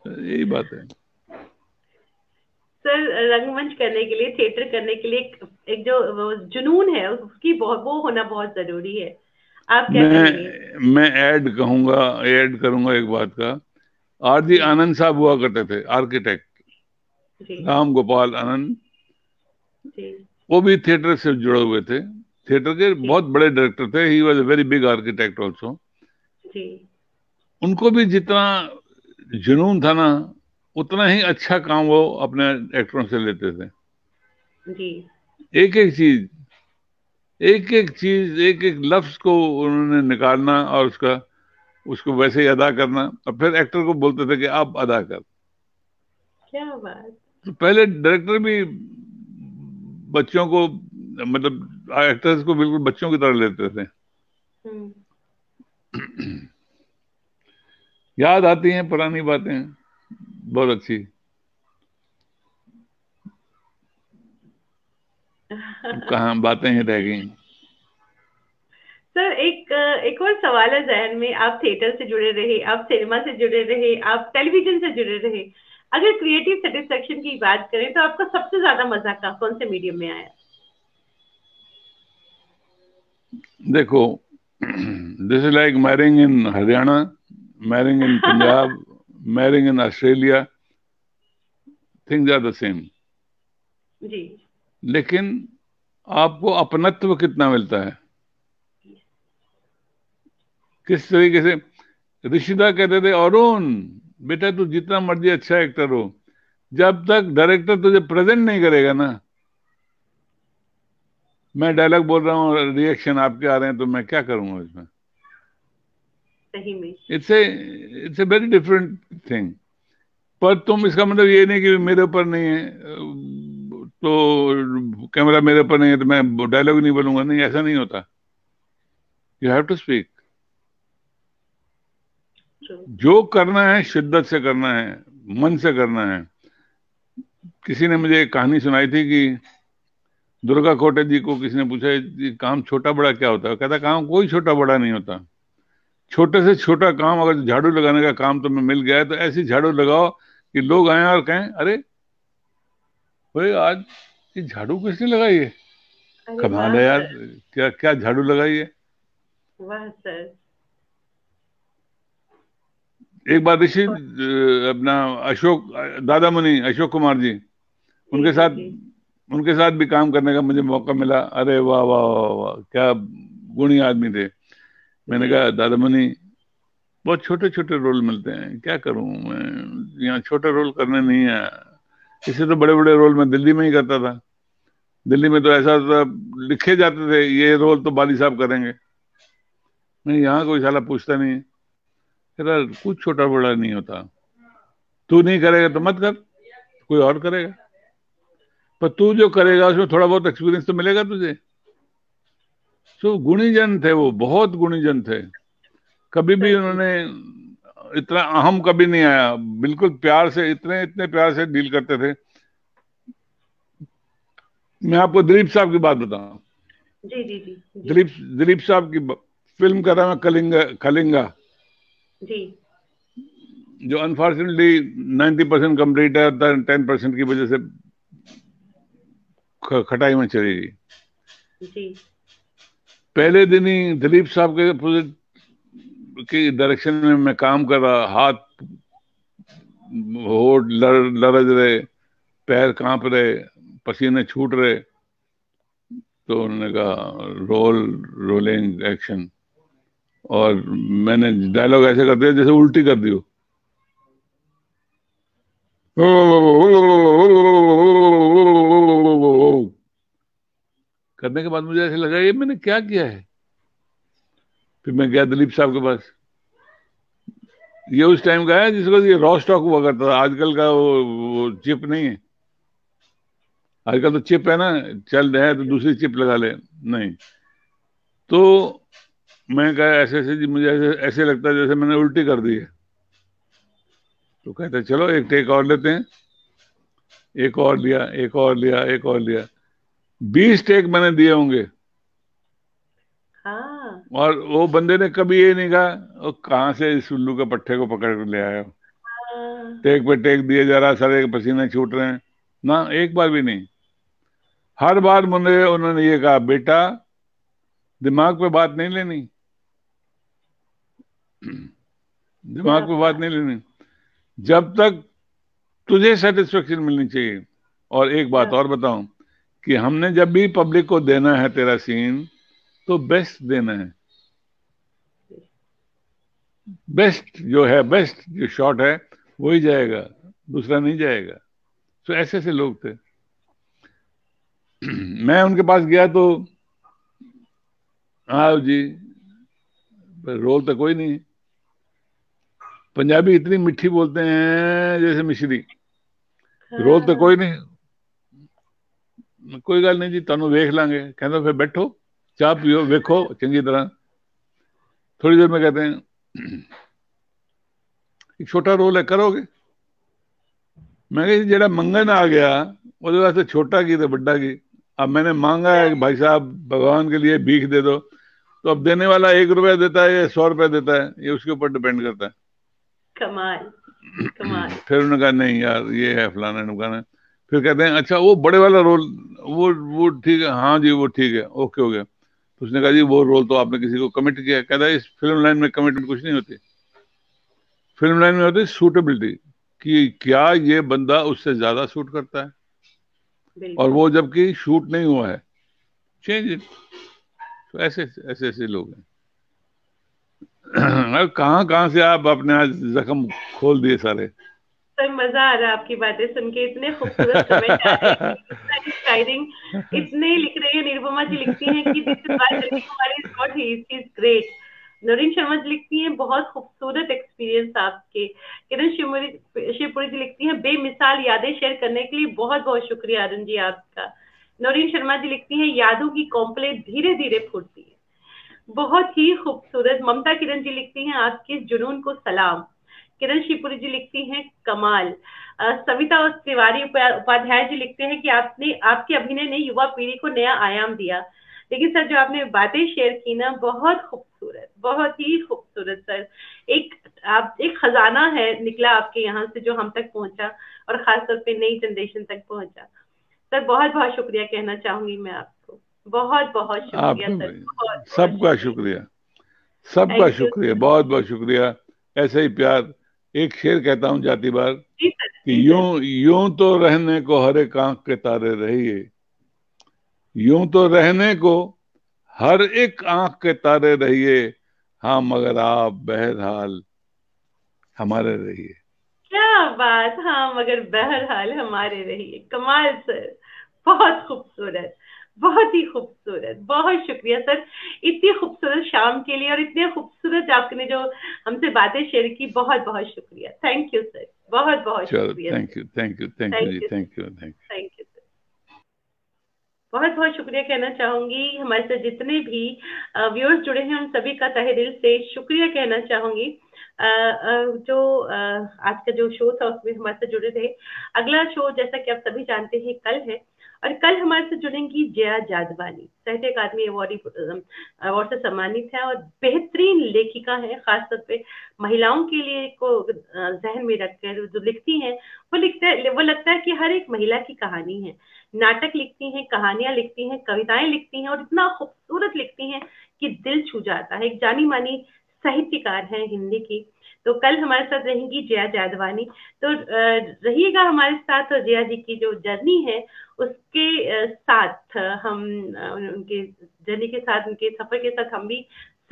यही बात है। सर, रंगमंच करने के लिए, थिएटर करने के लिए एक जो वो जुनून है उसकी बहुत, वो होना बहुत जरूरी है। आप क्या कहेंगे? मैं ऐड कहूंगा, ऐड करूंगा एक बात का। आरजी जी आनंद साहब हुआ करते थे, आर्किटेक्ट, जी राम गोपाल आनंद। जी वो भी थिएटर से जुड़े हुए थे, थिएटर के जी बहुत बड़े डायरेक्टर थे। He was a very big architect also. जी उनको भी जितना जुनून था ना, उतना ही अच्छा काम वो अपने एक्टरों से लेते थे। जी एक एक चीज, एक एक चीज, एक एक लफ्ज को उन्होंने निकालना और उसका, उसको वैसे ही अदा करना, और फिर एक्टर को बोलते थे कि आप अदा कर। क्या बात। तो पहले डायरेक्टर भी बच्चों को, मतलब एक्टर्स को बिल्कुल बच्चों की तरह लेते थे। हम्म। याद आती हैं पुरानी बातें, बहुत अच्छी। अब कहाँ बातें ही रह गई। सर, एक और सवाल है जहन में। आप थिएटर से जुड़े रहे, आप सिनेमा से जुड़े रहे, आप टेलीविजन से जुड़े रहे। अगर क्रिएटिव सेटिस्फेक्शन की बात करें तो आपको सबसे ज्यादा मजा कौन से मीडियम में आया? देखो, this is like marrying in Haryana, marrying in Punjab, marrying in Australia, things are the same. जी लेकिन आपको अपनत्व कितना मिलता है, किस तरीके से। ऋषिदा कहते थे, अरुण बेटा तू जितना मर्जी अच्छा एक्टर हो, जब तक डायरेक्टर तुझे प्रेजेंट नहीं करेगा ना, मैं डायलॉग बोल रहा हूँ, रिएक्शन आपके आ रहे हैं, तो मैं क्या करूंगा इसमें। सही में। It's a very different thing. पर तुम, इसका मतलब ये नहीं कि मेरे ऊपर नहीं है तो कैमरा मेरे ऊपर नहीं है तो मैं डायलॉग नहीं बोलूंगा, नहीं, ऐसा नहीं होता। You have to speak. True. जो करना है शिद्दत से करना है, मन से करना है। किसी ने मुझे एक कहानी सुनाई थी कि दुर्गा कोटे जी को किसी ने पूछा, "ये काम छोटा बड़ा क्या होता है?" कहता, काम कोई छोटा बड़ा नहीं होता। छोटे से छोटा काम, अगर झाड़ू लगाने का काम तुम्हें मिल गया है तो ऐसी झाड़ू लगाओ कि लोग आए और कहें, अरे भाई आज ये झाड़ू किसने लगाई है, अरे कमाल वाह है यार, सर। क्या क्या झाड़ू लगाई है। वाह सर। एक बार ऋषि अपना अशोक, दादा मुनि अशोक कुमार जी, जी उनके जी साथ, जी उनके साथ भी काम करने का मुझे मौका मिला। अरे वाह वाह वाह वाह, क्या गुणी आदमी थे। मैंने जी। कहा, दादा मुनि, बहुत छोटे छोटे रोल मिलते हैं, क्या करूं मैं, यहाँ छोटे रोल करने नहीं है। इससे तो बड़े बड़े रोल मैं दिल्ली में ही करता था। दिल्ली में तो ऐसा था, लिखे जाते थे ये रोल तो बाली साहब करेंगे, नहीं यहाँ कोई साला पूछता नहीं है। कहता, कुछ छोटा बड़ा नहीं होता, तू नहीं करेगा तो मत कर, कोई और करेगा, पर तू जो करेगा उसमें थोड़ा बहुत एक्सपीरियंस तो मिलेगा तुझे। तो गुणीजन थे वो, बहुत गुणीजन थे। कभी भी सच में। उन्होंने इतना अहम कभी नहीं आया, बिल्कुल प्यार से, इतने इतने प्यार से डील करते थे। मैं आपको दिलीप साहब की बात बताऊं। जी जी जी जी दिलीप दिलीप साहब की फिल्म का नाम है कलिंगा, कलिंगा। जी जो अनफॉर्चुनेटली 90% कंप्लीट है, 10% की वजह से खटाई में चली गई। जी। पहले दिन ही दिलीप साहब के प्रोजेक्ट की डायरेक्शन में मैं काम कर रहा, हाथ होठ लरज रहे, पैर कांप रहे, पसीने छूट रहे। तो उन्होंने कहा रोल, रोलिंग एक्शन, और मैंने डायलॉग ऐसे कर दिया जैसे उल्टी कर दी हो। करने के बाद मुझे ऐसे लगा ये मैंने क्या किया है। फिर मैं गया दिलीप साहब के पास। ये उस टाइम का है जिसको ये रॉ स्टॉक हुआ करता था, आजकल का वो चिप नहीं है। आजकल तो चिप है ना, चल रहा है तो दूसरी चिप लगा ले, नहीं। तो मैं कहा ऐसे ऐसे जी, मुझे ऐसे ऐसे लगता है जैसे मैंने उल्टी कर दी है। तो कहते चलो एक टेक और लेते हैं। एक और लिया, एक और लिया, एक और लिया, 20 टेक मैंने दिए होंगे। हाँ। और वो बंदे ने कभी ये नहीं कहा वो कहाँ से इस उल्लू के पट्टे को पकड़ कर ले आया हो। हाँ। टेक पे टेक दिए जा रहा, सारे पसीने छूट रहे हैं ना, एक बार भी नहीं। हर बार मुझे उन्होंने ये कहा बेटा दिमाग पे बात नहीं लेनी, क्या दिमाग पे बात बात। नहीं लेनी, जब तक तुझे सेटिस्फेक्शन मिलनी चाहिए। और एक बात क्या। और बताऊं कि हमने जब भी पब्लिक को देना है तेरा सीन, तो बेस्ट देना है। बेस्ट जो है, बेस्ट जो शॉट है वही जाएगा, दूसरा नहीं जाएगा। तो ऐसे ऐसे लोग थे। मैं उनके पास गया तो हाँ जी, रोल तो कोई नहीं। पंजाबी इतनी मीठी बोलते हैं जैसे मिश्री। रोल तो कोई हाँ। नहीं। कोई गल नहीं जी, ਤੁਹਾਨੂੰ ਵੇਖ ਲਾਂਗੇ। कहता फिर बैठो, चाह पियो, वेखो चंगी तरह। थोड़ी देर में कहते हैं एक छोटा रोल है, करोगे? मैं कहा जेड़ा मंगन आ गया ਉਹਦੇ वास्ते छोटा की तो बड़ा की। अब मैंने मांगा है कि भाई साहब भगवान के लिए भीख दे दो, तो अब देने वाला 1 रुपया देता है या 100 रुपया देता है, ये उसके ऊपर डिपेंड करता है। कमाल। कमाल। फिर उन्होंने कहा नहीं यार ये है फलाना नुकाना। फिर कहते हैं अच्छा वो बड़े वाला रोल, वो ठीक है, हाँ जी वो ठीक है, ओके हो गया। तो उसने कहा जी वो रोल तो आपने किसी को कमिट किया है। कहता है इस फिल्म लाइन में कमिटमेंट कुछ नहीं होती, फिल्म लाइन में होती सूटेबिलिटी, कि क्या ये बंदा उससे ज्यादा सूट करता है, और बिल्कुल। वो जबकि शूट नहीं हुआ है, चेंज इट। तो ऐसे ऐसे ऐसे लोग हैं। अब कहाँ कहाँ से आप अपने आज जख्म खोल दिए सारे। सर मजा आ रहा है आपकी बातें सुन के, इतने खूबसूरत कमेंट आ रहे हैं, इतना इंस्पायरिंग। इतने लिख रही है, निरुपमा जी लिखती हैं कि this is why Dilip Kumar is what he is great. Naureen Sharma ji लिखती हैं बहुत खूबसूरत एक्सपीरियंस आपके। किरण शिवपुरी जी लिखती हैं बेमिसाल यादें शेयर करने के लिए बहुत बहुत शुक्रिया अरुण जी आपका। नौरीन शर्मा जी लिखती हैं यादों की कॉम्प्लेट धीरे धीरे फूटती है। बहुत ही खूबसूरत। ममता किरण जी लिखती हैं आपके इस जुनून को सलाम। किरण शिवपुरी जी लिखती हैं कमाल। सविता और तिवारी उपाध्याय जी लिखते हैं कि आपने आपके अभिनय ने युवा पीढ़ी को नया आयाम दिया। लेकिन सर जो आपने बातें शेयर की ना बहुत खूबसूरत, बहुत ही खूबसूरत सर। एक आप एक खजाना है निकला आपके यहाँ से जो हम तक पहुंचा, और खासतौर पे नई जनरेशन तक पहुंचा। सर बहुत बहुत शुक्रिया कहना चाहूंगी मैं आपको। बहुत बहुत शुक्रिया आपका सर, बहुत बहुत सबका शुक्रिया। शुक्रिया, सबका थैंक यू शुक्रिया, सर। बहुत बहुत शुक्रिया। ऐसे ही प्यार। एक शेर कहता हूँ जाती बार जी सर, कि जी यूं सर। यूं तो रहने को हर एक आंख के तारे रहिए, यूं तो रहने को हर एक आंख के तारे रहिए, हाँ मगर आप बहरहाल हमारे रहिए। क्या बात, हाँ मगर बहरहाल हमारे रहिए। कमाल सर, बहुत खूबसूरत, बहुत ही खूबसूरत। बहुत शुक्रिया सर इतनी खूबसूरत शाम के लिए, और इतने खूबसूरत आपने जो हमसे बातें शेयर की। बहुत बहुत शुक्रिया। थैंक यू सर, बहुत बहुत चलो शुक्रिया sir. Thank you, thank you, thank you thank जी, you sir. Thank you, thank you. Thank you sir. बहुत बहुत शुक्रिया कहना चाहूंगी हमारे साथ जितने भी व्यूअर्स जुड़े हैं, उन सभी का तहे दिल से शुक्रिया कहना चाहूंगी। जो आज का जो शो था उसमें हमारे साथ जुड़े रहे। अगला शो जैसा कि आप सभी जानते हैं कल है, और कल हमारे से जुड़ेंगी जया जादवानी, साहित्य अकादमी अवार्ड से सम्मानित है और बेहतरीन लेखिका है, खासतौर पे महिलाओं के लिए को जहन में रखकर जो लिखती हैं, वो लगता है कि हर एक महिला की कहानी है। नाटक लिखती हैं, कहानियां लिखती हैं, कविताएं लिखती हैं और इतना खूबसूरत लिखती हैं कि दिल छू जाता है। एक जानी मानी साहित्यकार है हिंदी की। तो कल हमारे साथ रहेंगी जया जादवानी। तो रहिएगा हमारे साथ, और जया जी की जो जर्नी है उसके साथ हम उनके जर्नी के साथ, उनके सफर के साथ हम भी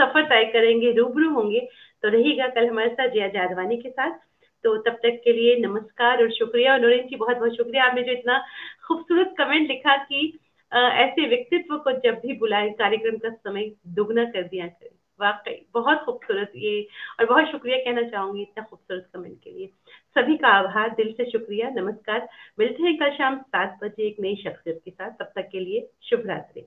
सफर तय करेंगे, रूबरू होंगे। तो रहिएगा कल हमारे साथ जया जादवानी के साथ। तो तब तक के लिए नमस्कार और शुक्रिया। और नोरेन जी, बहुत बहुत शुक्रिया, आपने जो इतना खूबसूरत कमेंट लिखा कि ऐसे व्यक्तित्व को जब भी बुलाए कार्यक्रम का समय दुगना कर दिया करें। वाकई बहुत खूबसूरत ये, और बहुत शुक्रिया कहना चाहूंगी इतना खूबसूरत कमेंट के लिए। सभी का आभार, दिल से शुक्रिया, नमस्कार। मिलते हैं कल शाम 7 बजे एक नई शख्सियत के साथ। तब तक के लिए शुभ रात्रि।